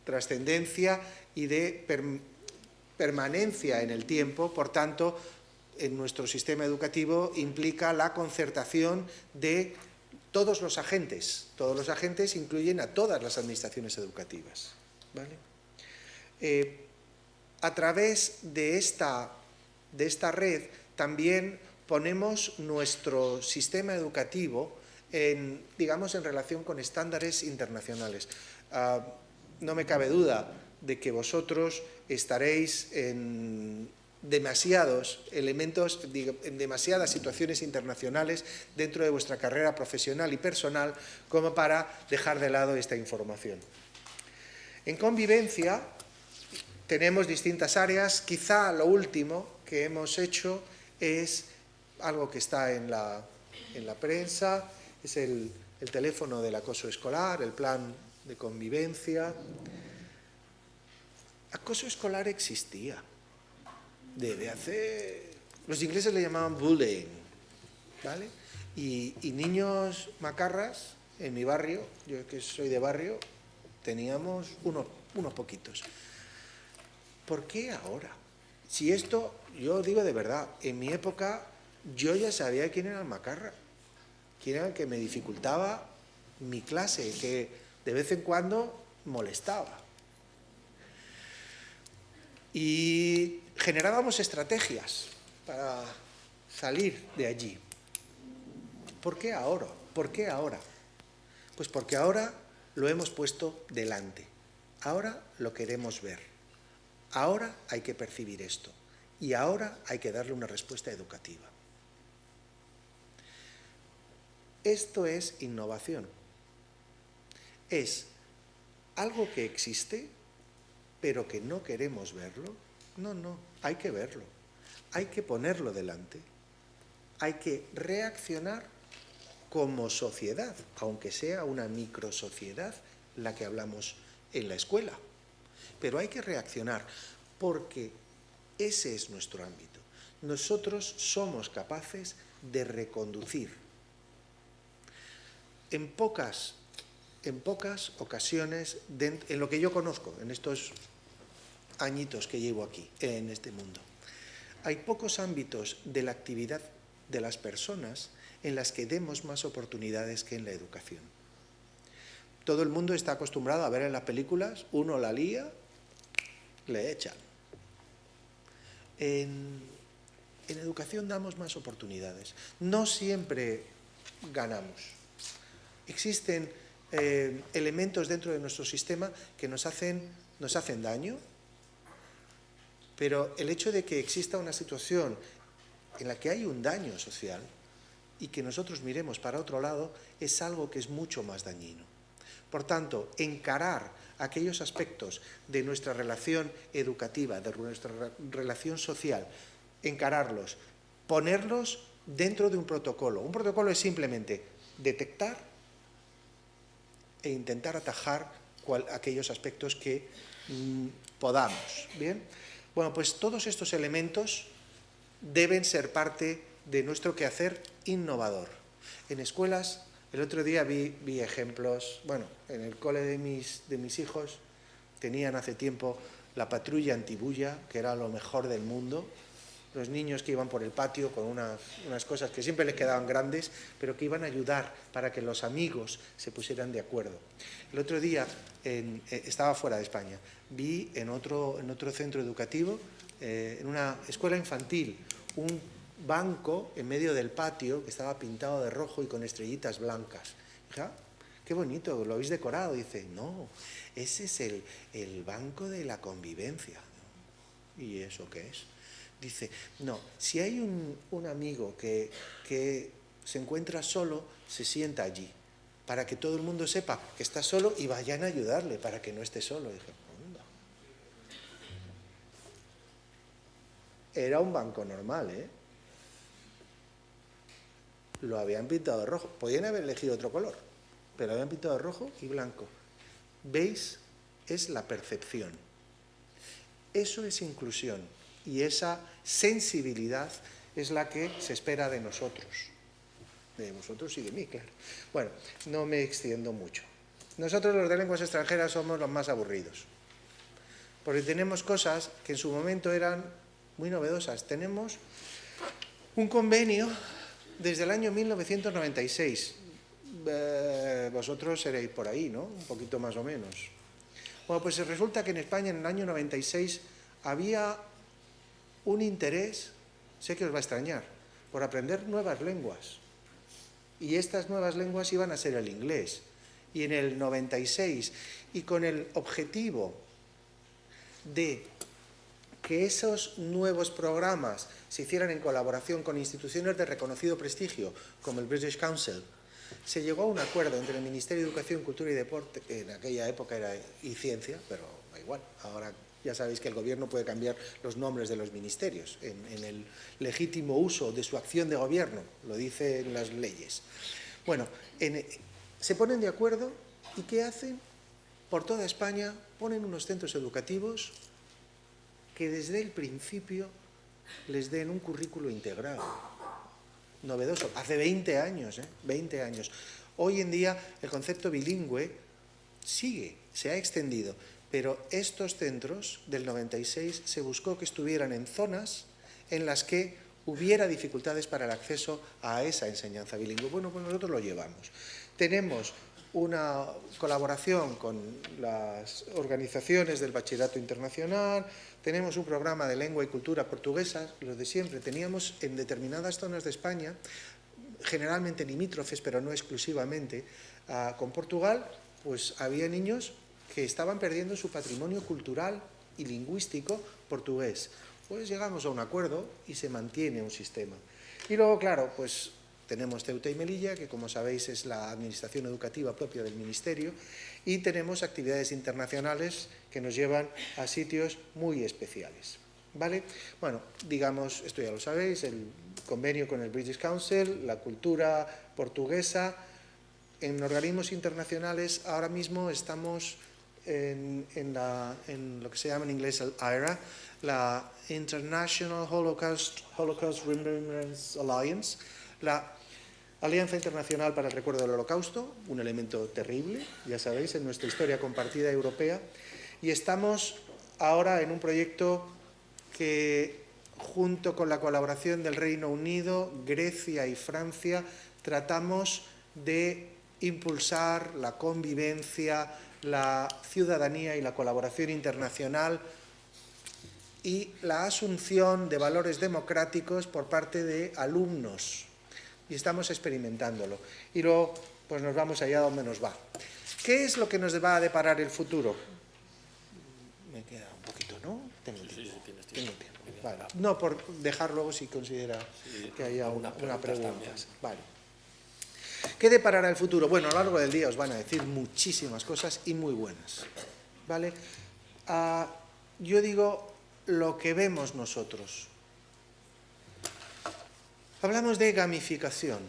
S2: trascendencia y de permanencia en el tiempo. Por tanto, en nuestro sistema educativo implica la concertación de todos los agentes incluyen a todas las administraciones educativas, ¿vale? A través de esta red también ponemos nuestro sistema educativo digamos, en relación con estándares internacionales. No me cabe duda de que vosotros estaréis en demasiados elementos, en demasiadas situaciones internacionales dentro de vuestra carrera profesional y personal como para dejar de lado esta información. En convivencia tenemos distintas áreas. Quizá lo último que hemos hecho es algo que está en la prensa, es el teléfono del acoso escolar, el plan de convivencia. Acoso escolar existía desde hace... Los ingleses le llamaban bullying, ¿vale? Y niños macarras en mi barrio, yo que soy de barrio, teníamos unos poquitos. ¿Por qué ahora? Si esto, yo digo de verdad, en mi época yo ya sabía quién era el macarra, quién era el que me dificultaba mi clase, que de vez en cuando molestaba. Y generábamos estrategias para salir de allí. ¿Por qué ahora? ¿Por qué ahora? Pues porque ahora lo hemos puesto delante. Ahora lo queremos ver. Ahora hay que percibir esto. Y ahora hay que darle una respuesta educativa. Esto es innovación. Es algo que existe, pero que no queremos verlo. No, hay que verlo. Hay que ponerlo delante. Hay que reaccionar como sociedad, aunque sea una microsociedad la que hablamos en la escuela. Pero hay que reaccionar porque ese es nuestro ámbito. Nosotros somos capaces de reconducir. En pocas ocasiones, en lo que yo conozco, en estos añitos que llevo aquí, en este mundo, hay pocos ámbitos de la actividad de las personas en las que demos más oportunidades que en la educación. Todo el mundo está acostumbrado a ver en las películas, uno la lía, le echan. En educación damos más oportunidades. No siempre ganamos. Existen elementos dentro de nuestro sistema que nos hacen daño, pero el hecho de que exista una situación en la que hay un daño social y que nosotros miremos para otro lado es algo que es mucho más dañino. Por tanto, encarar aquellos aspectos de nuestra relación educativa, de nuestra relación social, encararlos, ponerlos dentro de un protocolo. Un protocolo es simplemente detectar e intentar atajar aquellos aspectos que podamos. ¿Bien? Bueno, pues todos estos elementos deben ser parte de nuestro quehacer innovador. En escuelas, el otro día vi ejemplos, bueno, en el cole de mis hijos tenían hace tiempo la patrulla antibulla, que era lo mejor del mundo. Los niños que iban por el patio con unas cosas que siempre les quedaban grandes, pero que iban a ayudar para que los amigos se pusieran de acuerdo. El otro día, estaba fuera de España, vi en otro centro educativo, en una escuela infantil, un banco en medio del patio que estaba pintado de rojo y con estrellitas blancas. Dije, ah, qué bonito, lo habéis decorado. Dice, no, ese es el banco de la convivencia. ¿Y eso qué es? Dice, no, si hay un amigo que se encuentra solo, se sienta allí, para que todo el mundo sepa que está solo y vayan a ayudarle para que no esté solo. Dije, anda. Era un banco normal, ¿eh? Lo habían pintado de rojo. Podían haber elegido otro color, pero habían pintado de rojo y blanco. ¿Veis? Es la percepción. Eso es inclusión. Y esa sensibilidad es la que se espera de nosotros. De vosotros y de mí, claro. Bueno, no me extiendo mucho. Nosotros los de lenguas extranjeras somos los más aburridos. Porque tenemos cosas que en su momento eran muy novedosas. Tenemos un convenio desde el año 1996. vosotros seréis por ahí, ¿no? Un poquito más o menos. Bueno, pues resulta que en España en el año 96 había un interés, sé que os va a extrañar, por aprender nuevas lenguas. Y estas nuevas lenguas iban a ser el inglés. Y en el 96, y con el objetivo de que esos nuevos programas se hicieran en colaboración con instituciones de reconocido prestigio, como el British Council, se llegó a un acuerdo entre el Ministerio de Educación, Cultura y Deporte, en aquella época era y Ciencia, pero da igual, ahora ya sabéis que el gobierno puede cambiar los nombres de los ministerios en el legítimo uso de su acción de gobierno, lo dicen las leyes. Bueno, se ponen de acuerdo y ¿qué hacen? Por toda España ponen unos centros educativos que desde el principio les den un currículo integrado, novedoso, hace 20 años, 20 años. Hoy en día el concepto bilingüe sigue, se ha extendido, pero estos centros del 96 se buscó que estuvieran en zonas en las que hubiera dificultades para el acceso a esa enseñanza bilingüe. Bueno, pues nosotros lo llevamos. Tenemos una colaboración con las organizaciones del Bachillerato Internacional, tenemos un programa de lengua y cultura portuguesa, los de siempre. Teníamos en determinadas zonas de España, generalmente limítrofes, pero no exclusivamente, con Portugal, pues había niños que estaban perdiendo su patrimonio cultural y lingüístico portugués. Pues llegamos a un acuerdo y se mantiene un sistema. Y luego, claro, pues tenemos Ceuta y Melilla, que como sabéis es la administración educativa propia del Ministerio, y tenemos actividades internacionales que nos llevan a sitios muy especiales. ¿Vale? Bueno, digamos, esto ya lo sabéis, el convenio con el British Council, la cultura portuguesa. En organismos internacionales ahora mismo estamos en lo que se llama en inglés el IHRA, la International Holocaust Remembrance Alliance, la Alianza Internacional para el Recuerdo del Holocausto, un elemento terrible, ya sabéis, en nuestra historia compartida europea, y estamos ahora en un proyecto que, junto con la colaboración del Reino Unido, Grecia y Francia, tratamos de impulsar la convivencia, la ciudadanía y la colaboración internacional y la asunción de valores democráticos por parte de alumnos. Y estamos experimentándolo. Y luego, pues nos vamos allá donde nos va. ¿Qué es lo que nos va a deparar el futuro? Me queda un poquito, ¿no? Tengo tiempo. Tengo tiempo. Vale. No, por dejar luego si considera que haya una pregunta. Vale. ¿Qué deparará el futuro? Bueno, a lo largo del día os van a decir muchísimas cosas y muy buenas. ¿Vale? Yo digo lo que vemos nosotros. Hablamos de gamificación.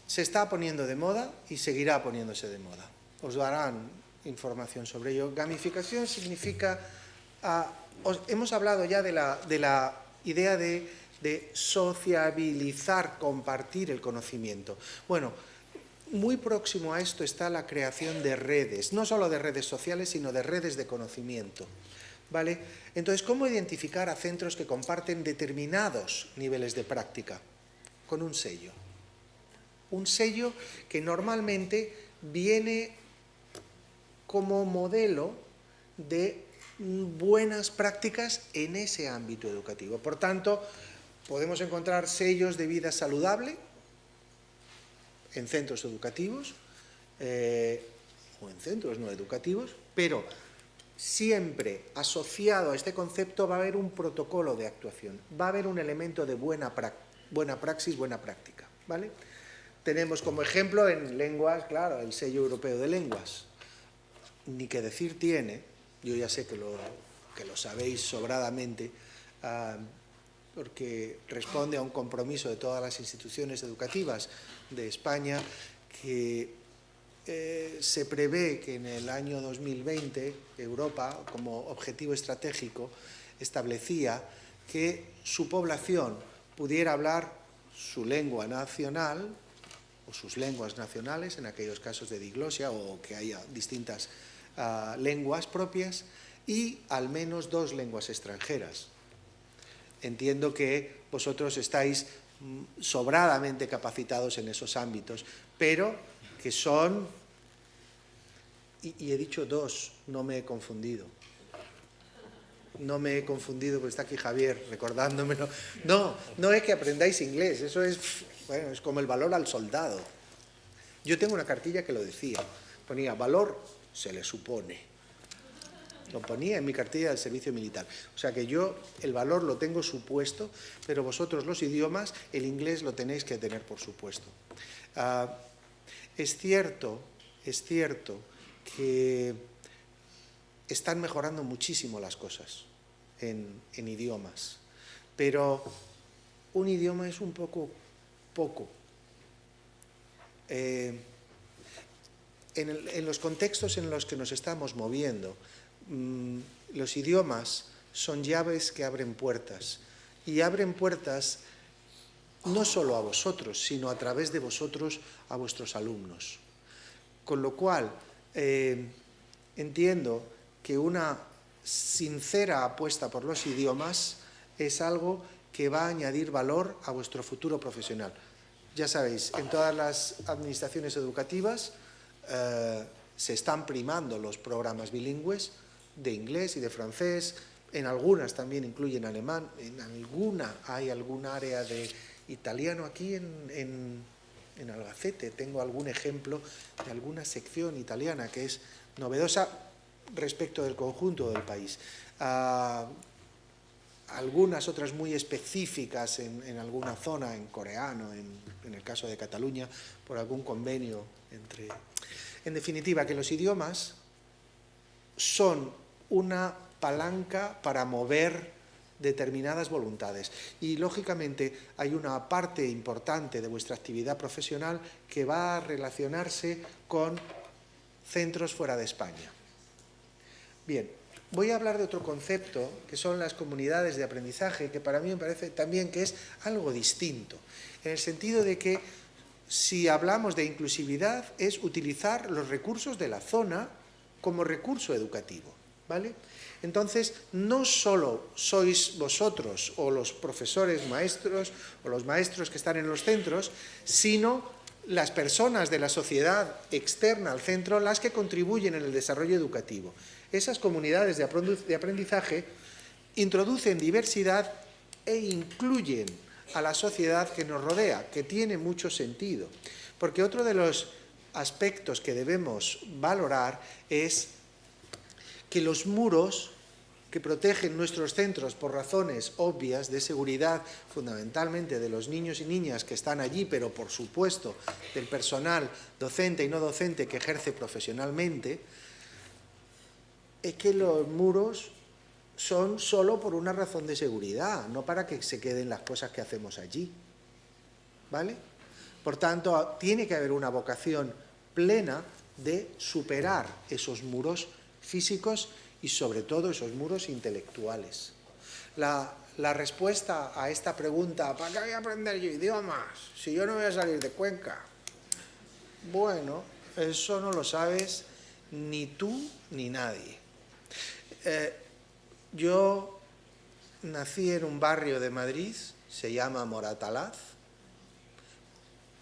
S2: Se está poniendo de moda y seguirá poniéndose de moda. Os darán información sobre ello. Gamificación significa... hemos hablado ya de la idea de sociabilizar, compartir el conocimiento. Bueno, muy próximo a esto está la creación de redes, no solo de redes sociales, sino de redes de conocimiento. ¿Vale? Entonces, ¿cómo identificar a centros que comparten determinados niveles de práctica? Con un sello. Un sello que normalmente viene como modelo de buenas prácticas en ese ámbito educativo. Por tanto, podemos encontrar sellos de vida saludable en centros educativos o en centros no educativos, pero siempre asociado a este concepto va a haber un protocolo de actuación, va a haber un elemento de buena praxis, buena práctica, ¿vale? Tenemos como ejemplo en lenguas, claro, el sello europeo de lenguas. Ni que decir tiene, yo ya sé que lo sabéis sobradamente, porque responde a un compromiso de todas las instituciones educativas de España, que se prevé que en el año 2020 Europa, como objetivo estratégico, establecía que su población pudiera hablar su lengua nacional o sus lenguas nacionales, en aquellos casos de diglosia o que haya distintas lenguas propias, y al menos 2 lenguas extranjeras. Entiendo que vosotros estáis sobradamente capacitados en esos ámbitos, pero que son, y he dicho dos, no me he confundido. No me he confundido porque está aquí Javier recordándomelo. No es que aprendáis inglés, eso es, bueno, es como el valor al soldado. Yo tengo una cartilla que lo decía, ponía valor se le supone. Lo ponía en mi cartilla del servicio militar. O sea que yo el valor lo tengo supuesto, pero vosotros los idiomas, el inglés lo tenéis que tener por supuesto. Es cierto que están mejorando muchísimo las cosas en idiomas, pero un idioma es un poco. En los contextos en los que nos estamos moviendo, los idiomas son llaves que abren puertas, y abren puertas no solo a vosotros, sino a través de vosotros a vuestros alumnos. Con lo cual, entiendo que una sincera apuesta por los idiomas es algo que va a añadir valor a vuestro futuro profesional. Ya sabéis, en todas las administraciones educativas se están primando los programas bilingües de inglés y de francés, en algunas también incluyen alemán, en alguna hay algún área de italiano aquí en Albacete. Tengo algún ejemplo de alguna sección italiana que es novedosa respecto del conjunto del país. Algunas otras muy específicas en alguna zona, en coreano, en el caso de Cataluña, por algún convenio entre... En definitiva, que los idiomas son una palanca para mover determinadas voluntades. Y, lógicamente, hay una parte importante de vuestra actividad profesional que va a relacionarse con centros fuera de España. Bien, voy a hablar de otro concepto, que son las comunidades de aprendizaje, que para mí me parece también que es algo distinto, en el sentido de que si hablamos de inclusividad es utilizar los recursos de la zona como recurso educativo, ¿vale? Entonces, no solo sois vosotros o los profesores maestros o los maestros que están en los centros, sino las personas de la sociedad externa al centro las que contribuyen en el desarrollo educativo. Esas comunidades de aprendizaje introducen diversidad e incluyen a la sociedad que nos rodea, que tiene mucho sentido. Porque otro de los aspectos que debemos valorar es que los muros que protegen nuestros centros por razones obvias de seguridad, fundamentalmente de los niños y niñas que están allí, pero por supuesto del personal docente y no docente que ejerce profesionalmente, es que los muros son solo por una razón de seguridad, no para que se queden las cosas que hacemos allí, ¿vale? Por tanto, tiene que haber una vocación plena de superar esos muros físicos y sobre todo esos muros intelectuales. La respuesta a esta pregunta, ¿para qué voy a aprender yo idiomas si yo no voy a salir de Cuenca? Bueno, eso no lo sabes ni tú ni nadie. Yo nací en un barrio de Madrid, se llama Moratalaz.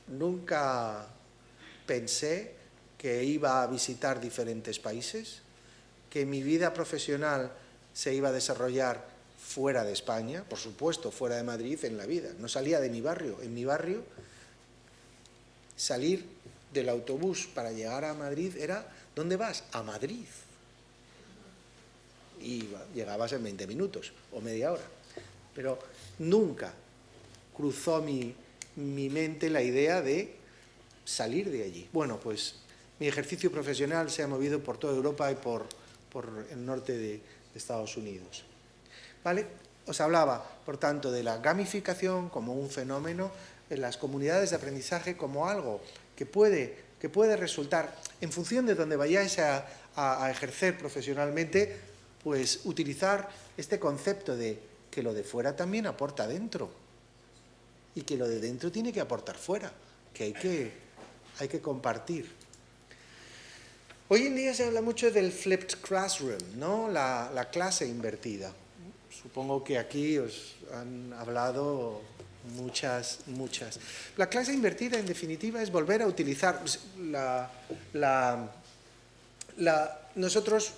S2: Nunca pensé que iba a visitar diferentes países, que mi vida profesional se iba a desarrollar fuera de España, por supuesto, fuera de Madrid en la vida. No salía de mi barrio. En mi barrio, salir del autobús para llegar a Madrid era, ¿dónde vas? A Madrid. Y llegabas en 20 minutos o media hora. Pero nunca cruzó mi mente la idea de salir de allí. Bueno, pues mi ejercicio profesional se ha movido por toda Europa y por el norte de Estados Unidos. ¿Vale? Os hablaba, por tanto, de la gamificación como un fenómeno, en las comunidades de aprendizaje como algo que puede resultar, en función de donde vayáis a ejercer profesionalmente, pues utilizar este concepto de que lo de fuera también aporta dentro y que lo de dentro tiene que aportar fuera, que hay que compartir. Hoy en día se habla mucho del flipped classroom, ¿no? La clase invertida. Supongo que aquí os han hablado muchas. La clase invertida, en definitiva, es volver a utilizar nosotros,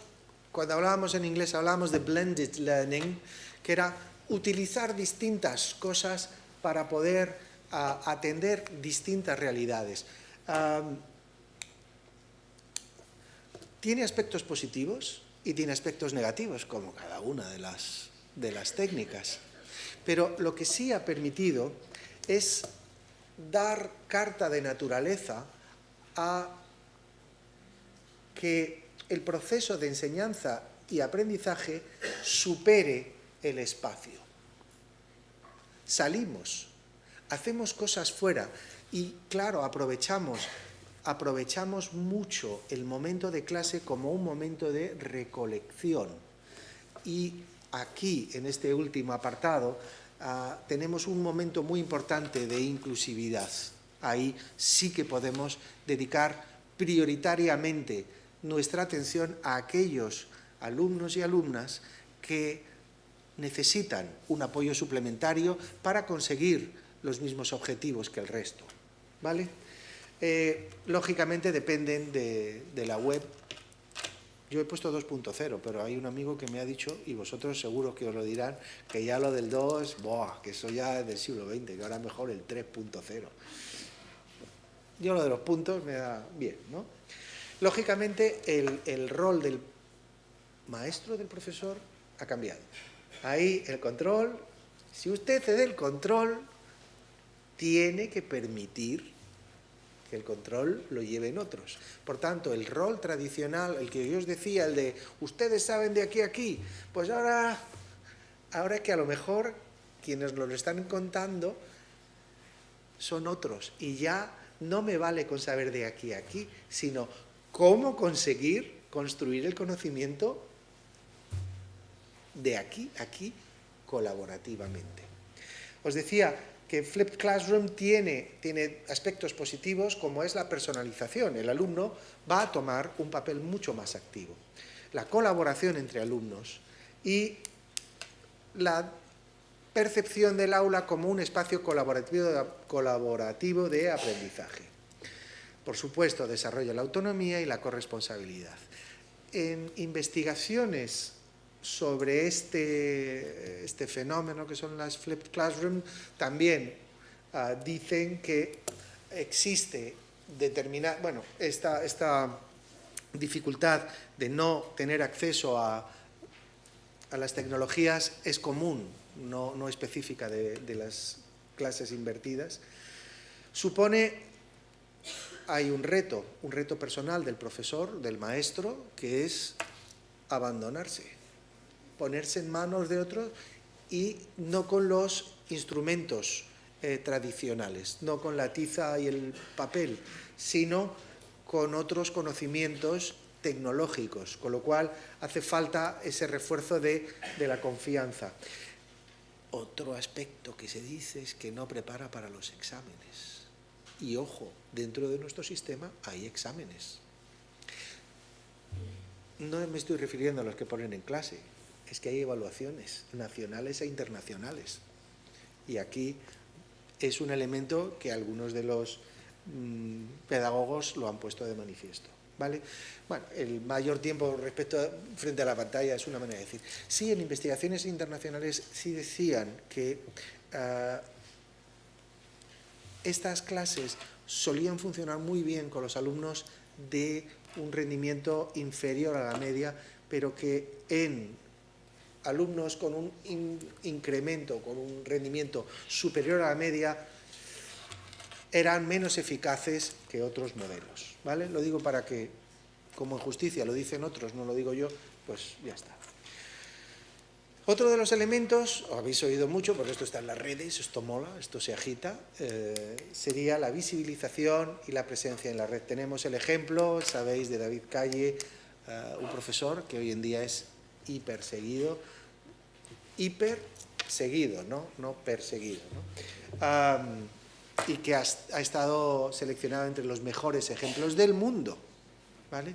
S2: cuando hablábamos en inglés, hablábamos de blended learning, que era utilizar distintas cosas para poder atender distintas realidades. Tiene aspectos positivos y tiene aspectos negativos, como cada una de las técnicas. Pero lo que sí ha permitido es dar carta de naturaleza a que el proceso de enseñanza y aprendizaje supere el espacio. Salimos, hacemos cosas fuera y, claro, aprovechamos mucho el momento de clase como un momento de recolección. Y aquí, en este último apartado, tenemos un momento muy importante de inclusividad. Ahí sí que podemos dedicar prioritariamente nuestra atención a aquellos alumnos y alumnas que necesitan un apoyo suplementario para conseguir los mismos objetivos que el resto, ¿vale? Lógicamente dependen de la web. Yo he puesto 2.0, pero hay un amigo que me ha dicho, y vosotros seguro que os lo dirán, que ya lo del 2, que eso ya es del siglo XX, que ahora mejor el 3.0. Yo lo de los puntos me da bien, ¿no? Lógicamente el rol del maestro, del profesor, ha cambiado. Ahí el control, si usted cede el control, tiene que permitir que el control lo lleven otros. Por tanto, el rol tradicional, el que yo os decía, el de ustedes saben de aquí a aquí, pues ahora es que a lo mejor quienes nos lo están contando son otros. Y ya no me vale con saber de aquí a aquí, sino cómo conseguir construir el conocimiento de aquí a aquí colaborativamente. Os decía que Flipped Classroom tiene aspectos positivos, como es la personalización. El alumno va a tomar un papel mucho más activo. La colaboración entre alumnos y la percepción del aula como un espacio colaborativo de aprendizaje. Por supuesto, desarrolla la autonomía y la corresponsabilidad. En investigaciones sobre este fenómeno que son las Flipped Classroom, también dicen que existe esta dificultad de no tener acceso a las tecnologías es común, no específica de las clases invertidas. Hay un reto personal del profesor, del maestro, que es abandonarse, ponerse en manos de otros y no con los instrumentos tradicionales, no con la tiza y el papel, sino con otros conocimientos tecnológicos, con lo cual hace falta ese refuerzo de la confianza. Otro aspecto que se dice es que no prepara para los exámenes. Y ojo, dentro de nuestro sistema hay exámenes. No me estoy refiriendo a los que ponen en clase, es que hay evaluaciones nacionales e internacionales. Y aquí es un elemento que algunos de los pedagogos lo han puesto de manifiesto, ¿vale? Bueno, el mayor tiempo frente a la pantalla es una manera de decir. Sí, en investigaciones internacionales sí decían que estas clases solían funcionar muy bien con los alumnos de un rendimiento inferior a la media, pero que en alumnos con un incremento, con un rendimiento superior a la media, eran menos eficaces que otros modelos, ¿vale? Lo digo para que, como en justicia lo dicen otros, no lo digo yo, pues ya está. Otro de los elementos, habéis oído mucho, porque esto está en las redes, esto mola, esto se agita, sería la visibilización y la presencia en la red. Tenemos el ejemplo, sabéis, de David Calle, un profesor que hoy en día es hiperseguido, no perseguido, ¿no? Y que ha estado seleccionado entre los mejores ejemplos del mundo, ¿vale?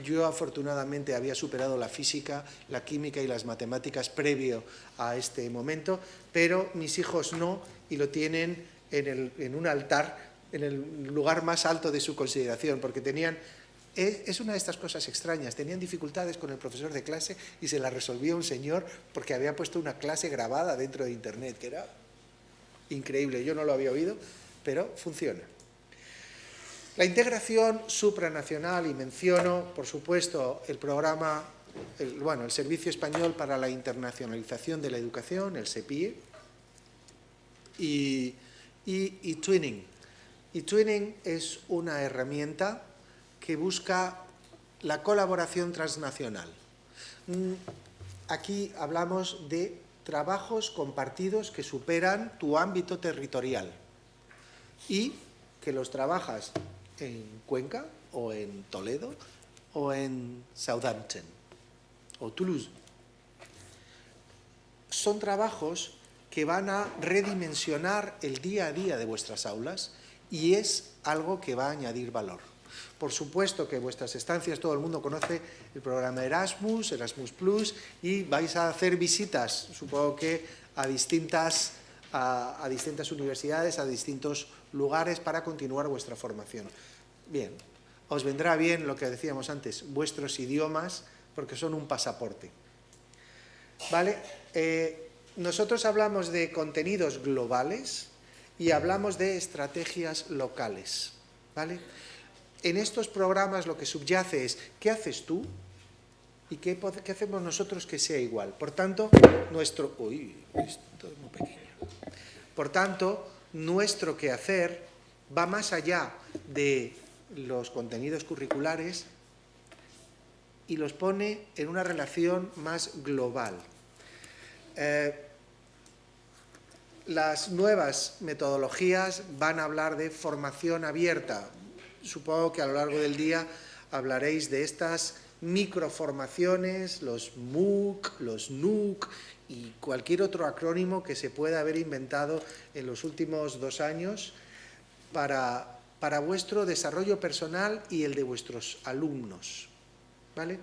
S2: Yo afortunadamente había superado la física, la química y las matemáticas previo a este momento, pero mis hijos no, y lo tienen en un altar, en el lugar más alto de su consideración, porque tenían... Es una de estas cosas extrañas, tenían dificultades con el profesor de clase y se las resolvía un señor porque había puesto una clase grabada dentro de internet, que era increíble, yo no lo había oído, pero funciona. La integración supranacional, y menciono, por supuesto, el programa, el Servicio Español para la Internacionalización de la Educación, el SEPIE, y Twinning. Y Twinning es una herramienta que busca la colaboración transnacional. Aquí hablamos de trabajos compartidos que superan tu ámbito territorial y que los trabajas en Cuenca o en Toledo o en Southampton o Toulouse. Son trabajos que van a redimensionar el día a día de vuestras aulas y es algo que va a añadir valor. Por supuesto que vuestras estancias, todo el mundo conoce el programa Erasmus, Erasmus Plus, y vais a hacer visitas, supongo que a distintas universidades, a distintos lugares para continuar vuestra formación. Bien, os vendrá bien lo que decíamos antes, vuestros idiomas, porque son un pasaporte. ¿Vale? Nosotros hablamos de contenidos globales y hablamos de estrategias locales. ¿Vale? En estos programas lo que subyace es ¿qué haces tú? ¿Y qué hacemos nosotros que sea igual? Por tanto, nuestro... Uy, esto es muy pequeño. Por tanto, nuestro quehacer va más allá de los contenidos curriculares y los pone en una relación más global. Las nuevas metodologías van a hablar de formación abierta. Supongo que a lo largo del día hablaréis de estas microformaciones, los MOOC, los NUC y cualquier otro acrónimo que se pueda haber inventado en los últimos 2 años para vuestro desarrollo personal y el de vuestros alumnos. ¿Vale?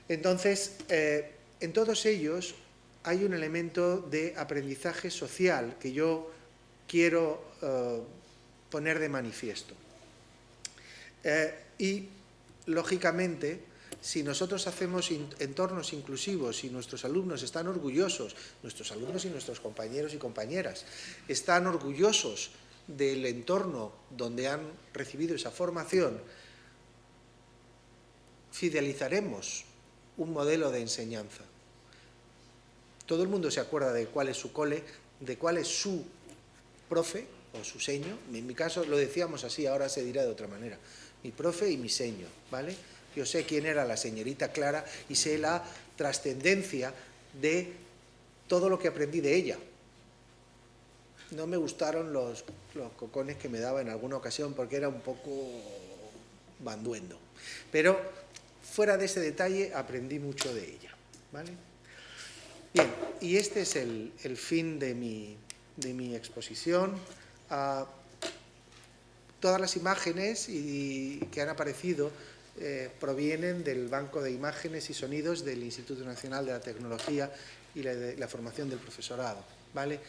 S2: Entonces, en todos ellos hay un elemento de aprendizaje social que yo quiero poner de manifiesto. Y, lógicamente, si nosotros hacemos entornos inclusivos y nuestros alumnos están orgullosos, nuestros alumnos y nuestros compañeros y compañeras están orgullosos del entorno donde han recibido esa formación, fidelizaremos un modelo de enseñanza. Todo el mundo se acuerda de cuál es su cole, de cuál es su profe o su seño. En mi caso lo decíamos así, ahora se dirá de otra manera. Mi profe y mi seño, ¿vale? Yo sé quién era la señorita Clara y sé la trascendencia de todo lo que aprendí de ella. No me gustaron los cocones que me daba en alguna ocasión porque era un poco banduendo. Pero fuera de ese detalle aprendí mucho de ella, ¿vale? Bien, y este es el fin de mi exposición. Todas las imágenes que han aparecido provienen del Banco de Imágenes y Sonidos del Instituto Nacional de la Tecnología y la Formación del Profesorado, ¿vale?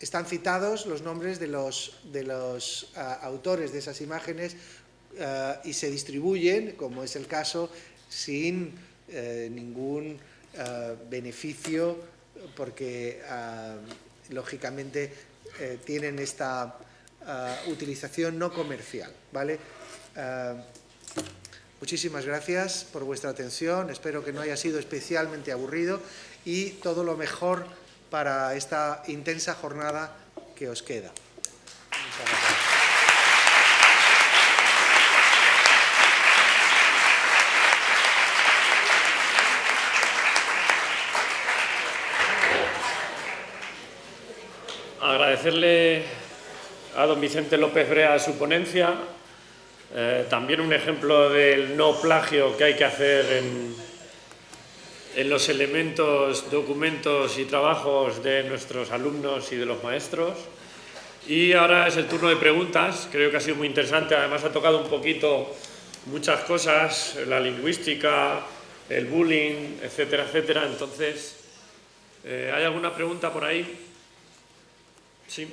S2: Están citados los nombres de los autores de esas imágenes y se distribuyen, como es el caso, sin ningún beneficio, porque lógicamente tienen esta utilización no comercial, ¿vale? Muchísimas gracias por vuestra atención, espero que no haya sido especialmente aburrido y todo lo mejor para esta intensa jornada que os queda. Muchas gracias.
S1: Agradecerle a don Vicente López Brea su ponencia, también un ejemplo del no plagio que hay que hacer en los elementos, documentos y trabajos de nuestros alumnos y de los maestros. Y ahora es el turno de preguntas, creo que ha sido muy interesante, además ha tocado un poquito muchas cosas, la lingüística, el bullying, etcétera, etcétera. Entonces, ¿hay alguna pregunta por ahí? Sí.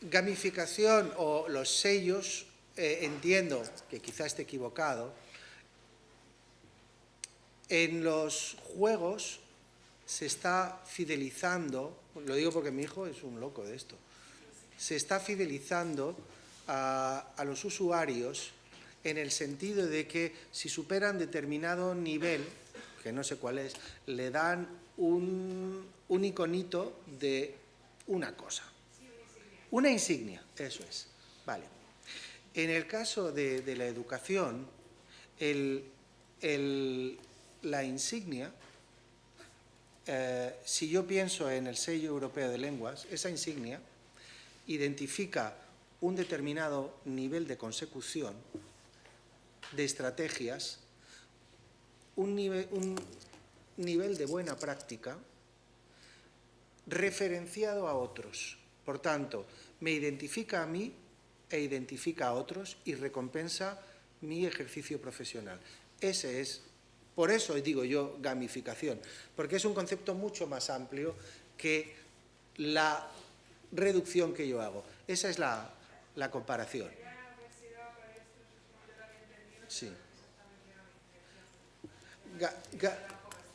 S2: Gamificación o los sellos, entiendo que quizás esté equivocado. En los juegos se está fidelizando, lo digo porque mi hijo es un loco de esto, se está fidelizando a los usuarios en el sentido de que si superan determinado nivel, que no sé cuál es, le dan un iconito de una cosa. Una insignia, eso es. Vale. En el caso de la educación, la insignia, si yo pienso en el sello europeo de lenguas, esa insignia identifica un determinado nivel de consecución de estrategias, un nivel de buena práctica referenciado a otros. Por tanto, me identifica a mí e identifica a otros y recompensa mi ejercicio profesional. Ese es, por eso digo yo gamificación, porque es un concepto mucho más amplio que la reducción que yo hago. Esa es la comparación. Sí.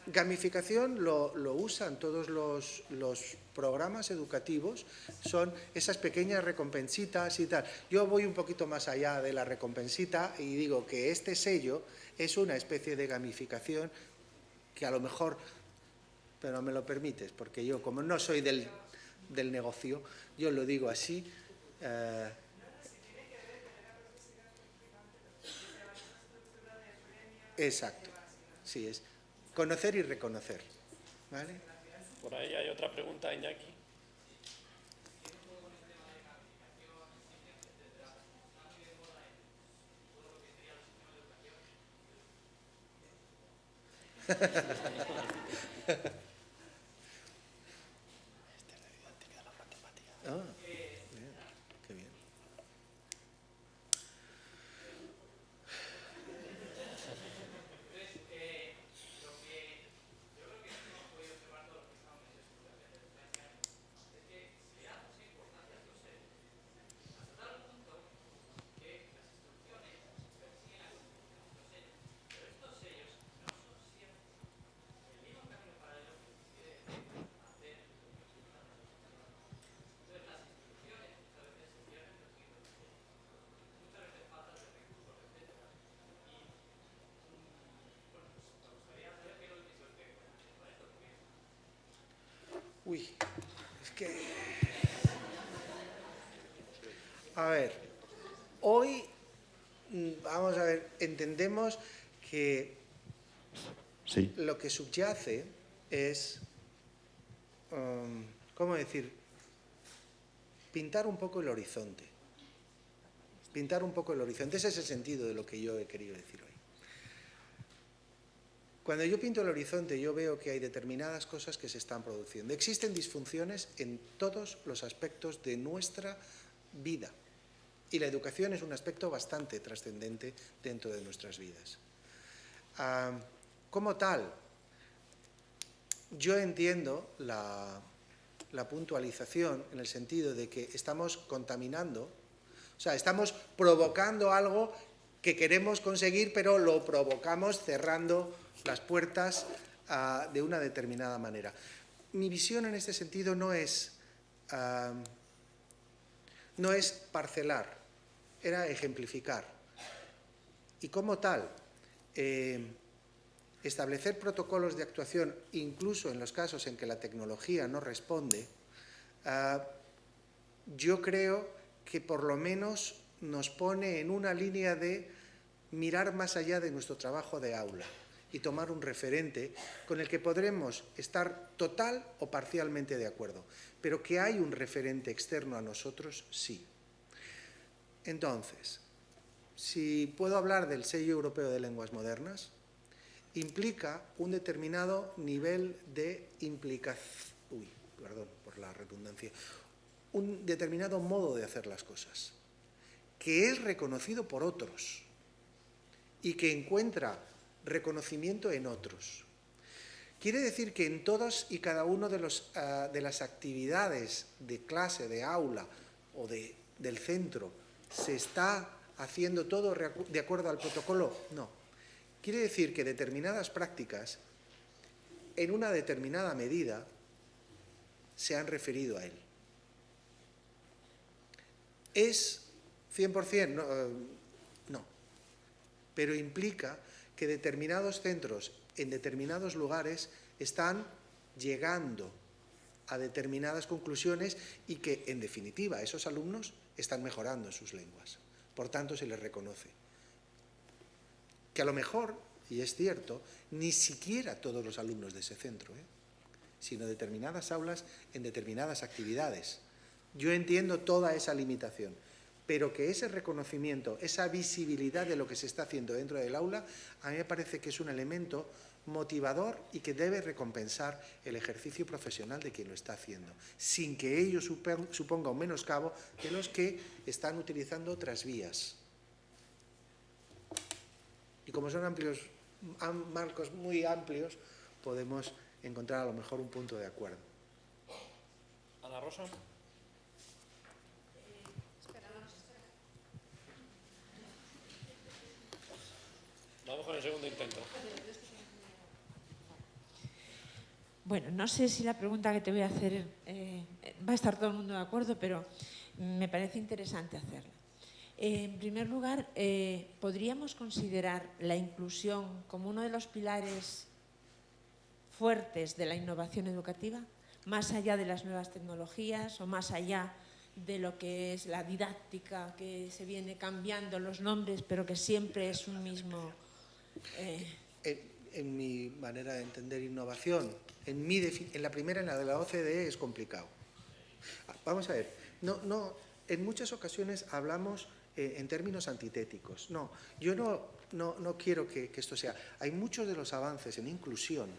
S2: Gamificación lo usan todos los programas educativos, son esas pequeñas recompensitas y tal. Yo voy un poquito más allá de la recompensita y digo que este sello es una especie de gamificación que a lo mejor, pero me lo permites, porque yo como no soy del negocio, yo lo digo así. Exacto, sí es. Conocer y reconocer, ¿vale?
S1: Por ahí hay otra pregunta, Iñaki.
S2: Ah, bien, qué bien. Uy, es que... A ver, hoy, vamos a ver, entendemos que
S3: sí.
S2: Lo que subyace es, ¿cómo decir? Pintar un poco el horizonte. Pintar un poco el horizonte, ese es el sentido de lo que yo he querido decir hoy. Cuando yo pinto el horizonte, yo veo que hay determinadas cosas que se están produciendo. Existen disfunciones en todos los aspectos de nuestra vida. Y la educación es un aspecto bastante trascendente dentro de nuestras vidas. Como tal, yo entiendo la puntualización en el sentido de que estamos contaminando, o sea, estamos provocando algo que queremos conseguir, pero lo provocamos cerrando las puertas de una determinada manera. Mi visión en este sentido no es parcelar, era ejemplificar. Y como tal, establecer protocolos de actuación, incluso en los casos en que la tecnología no responde, yo creo que por lo menos nos pone en una línea de mirar más allá de nuestro trabajo de aula y tomar un referente con el que podremos estar total o parcialmente de acuerdo, pero que hay un referente externo a nosotros, sí. Entonces, si puedo hablar del sello europeo de lenguas modernas, implica un determinado nivel de implicación. perdón por la redundancia, un determinado modo de hacer las cosas, que es reconocido por otros y que encuentra reconocimiento en otros. Quiere decir que en todos y cada uno de las actividades de clase, de aula o del centro, ¿se está haciendo todo de acuerdo al protocolo? No. Quiere decir que determinadas prácticas, en una determinada medida, se han referido a él. ¿Es 100%? No. Pero implica que determinados centros en determinados lugares están llegando a determinadas conclusiones y que, en definitiva, esos alumnos están mejorando en sus lenguas. Por tanto, se les reconoce. Que a lo mejor, y es cierto, ni siquiera todos los alumnos de ese centro, sino determinadas aulas en determinadas actividades. Yo entiendo toda esa limitación, pero que ese reconocimiento, esa visibilidad de lo que se está haciendo dentro del aula, a mí me parece que es un elemento motivador y que debe recompensar el ejercicio profesional de quien lo está haciendo, sin que ello suponga un menoscabo de los que están utilizando otras vías. Y como son marcos muy amplios, podemos encontrar a lo mejor un punto de acuerdo.
S1: Ana Rosa. Vamos con el segundo intento.
S4: Bueno, no sé si la pregunta que te voy a hacer va a estar todo el mundo de acuerdo, pero me parece interesante hacerla. En primer lugar, ¿podríamos considerar la inclusión como uno de los pilares fuertes de la innovación educativa, más allá de las nuevas tecnologías o más allá de lo que es la didáctica, que se viene cambiando los nombres, pero que siempre es un mismo...
S2: En mi manera de entender innovación, en la primera, en la de la OCDE, es complicado. Vamos a ver, en muchas ocasiones hablamos en términos antitéticos. No, yo no quiero que esto sea. Hay muchos de los avances en inclusión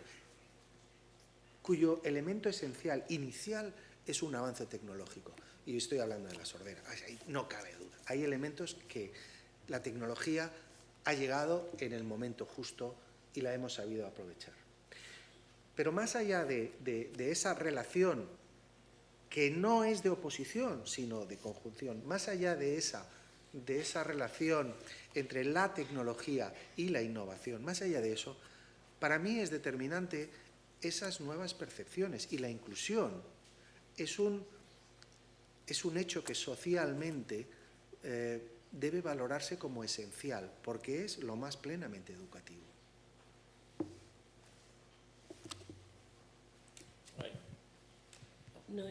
S2: cuyo elemento esencial, inicial, es un avance tecnológico. Y estoy hablando de la sordera, no cabe duda. Hay elementos que la tecnología ha llegado en el momento justo y la hemos sabido aprovechar. Pero más allá de esa relación, que no es de oposición, sino de conjunción, más allá de esa relación entre la tecnología y la innovación, más allá de eso, para mí es determinante esas nuevas percepciones, y la inclusión es un hecho que socialmente debe valorarse como esencial, porque es lo más plenamente educativo.
S5: No,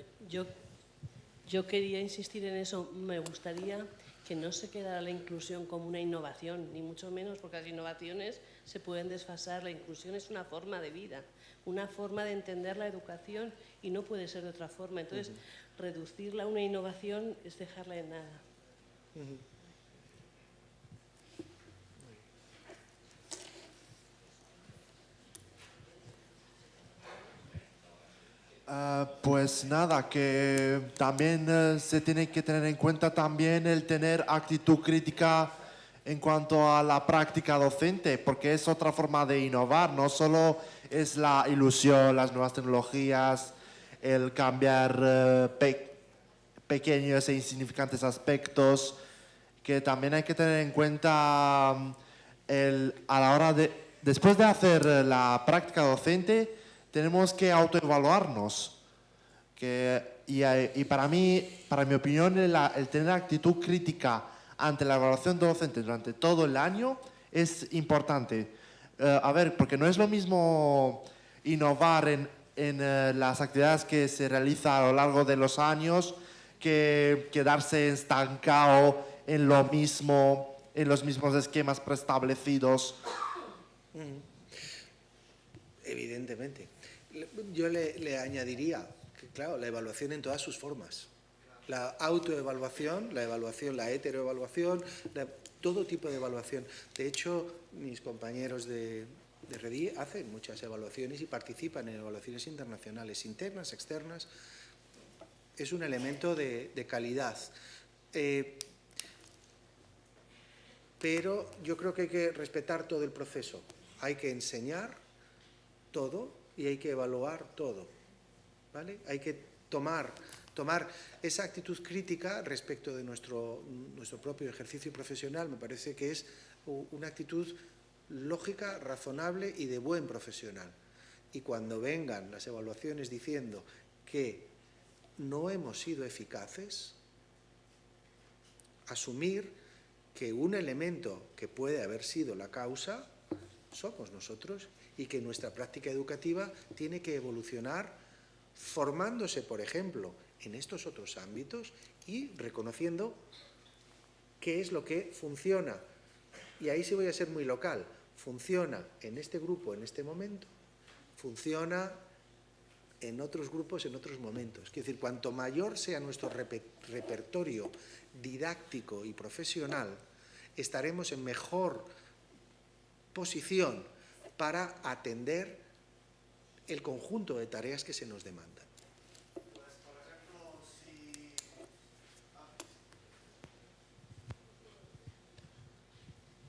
S5: yo quería insistir en eso. Me gustaría que no se quedara la inclusión como una innovación, ni mucho menos, porque las innovaciones se pueden desfasar. La inclusión es una forma de vida, una forma de entender la educación, y no puede ser de otra forma. Entonces, reducirla a una innovación es dejarla en nada.
S3: Pues nada, que también se tiene que tener en cuenta también el tener actitud crítica en cuanto a la práctica docente, porque es otra forma de innovar, no solo es la ilusión, las nuevas tecnologías, el cambiar pequeños e insignificantes aspectos, que también hay que tener en cuenta a la hora después de hacer la práctica docente, tenemos que autoevaluarnos. Y para mí, para mi opinión, el tener actitud crítica ante la evaluación docente durante todo el año es importante. A ver, porque no es lo mismo innovar en las actividades que se realizan a lo largo de los años que quedarse estancado en lo mismo, en los mismos esquemas preestablecidos.
S2: Evidentemente. Yo le añadiría que, claro, la evaluación en todas sus formas. La autoevaluación, la evaluación, la heteroevaluación, todo tipo de evaluación. De hecho, mis compañeros de de REDI hacen muchas evaluaciones y participan en evaluaciones internacionales, internas, externas. Es un elemento de calidad. Pero yo creo que hay que respetar todo el proceso. Hay que enseñar todo y hay que evaluar todo, ¿vale? Hay que tomar esa actitud crítica respecto de nuestro propio ejercicio profesional. Me parece que es una actitud lógica, razonable y de buen profesional. Y cuando vengan las evaluaciones diciendo que no hemos sido eficaces, asumir que un elemento que puede haber sido la causa somos nosotros y que nuestra práctica educativa tiene que evolucionar formándose, por ejemplo, en estos otros ámbitos y reconociendo qué es lo que funciona. Y ahí sí voy a ser muy local. Funciona en este grupo en este momento, funciona en otros grupos en otros momentos. Es decir, cuanto mayor sea nuestro repertorio didáctico y profesional, estaremos en mejor posición para atender el conjunto de tareas que se nos demandan.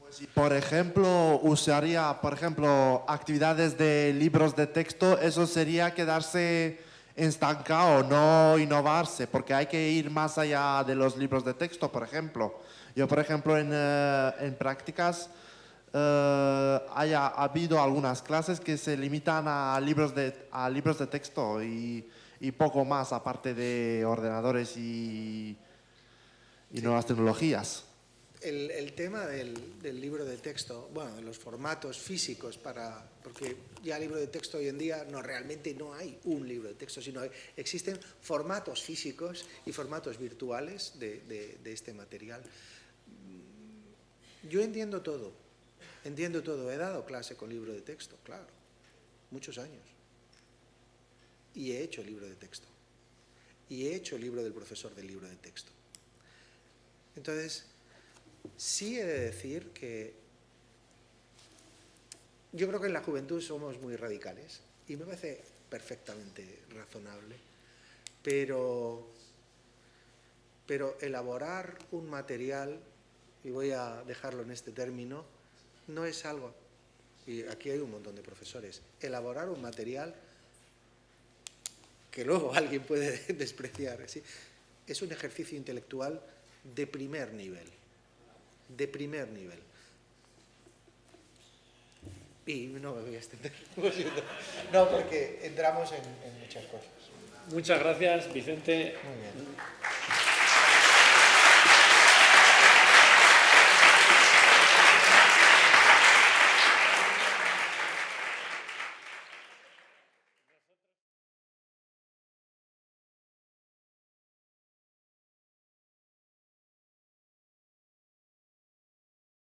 S3: Si, por ejemplo, usaría, por ejemplo, actividades de libros de texto, eso sería quedarse estancado, no innovarse, porque hay que ir más allá de los libros de texto, por ejemplo. Yo, por ejemplo, en prácticas ha habido algunas clases que se limitan a libros de texto y poco más, aparte de ordenadores y nuevas tecnologías.
S2: El tema del libro de texto, bueno, de los formatos físicos porque ya libro de texto hoy en día realmente no hay un libro de texto, sino existen formatos físicos y formatos virtuales de este material. Yo entiendo todo, he dado clase con libro de texto, claro, muchos años, y he hecho libro de texto, y he hecho el libro del profesor del libro de texto. Entonces, sí he de decir que yo creo que en la juventud somos muy radicales y me parece perfectamente razonable, pero elaborar un material, y voy a dejarlo en este término, no es algo, y aquí hay un montón de profesores, elaborar un material que luego alguien puede despreciar, ¿sí? Es un ejercicio intelectual de primer nivel. Y no me voy a extender, no, porque entramos en muchas cosas.
S1: Muchas gracias, Vicente.
S2: Muy bien.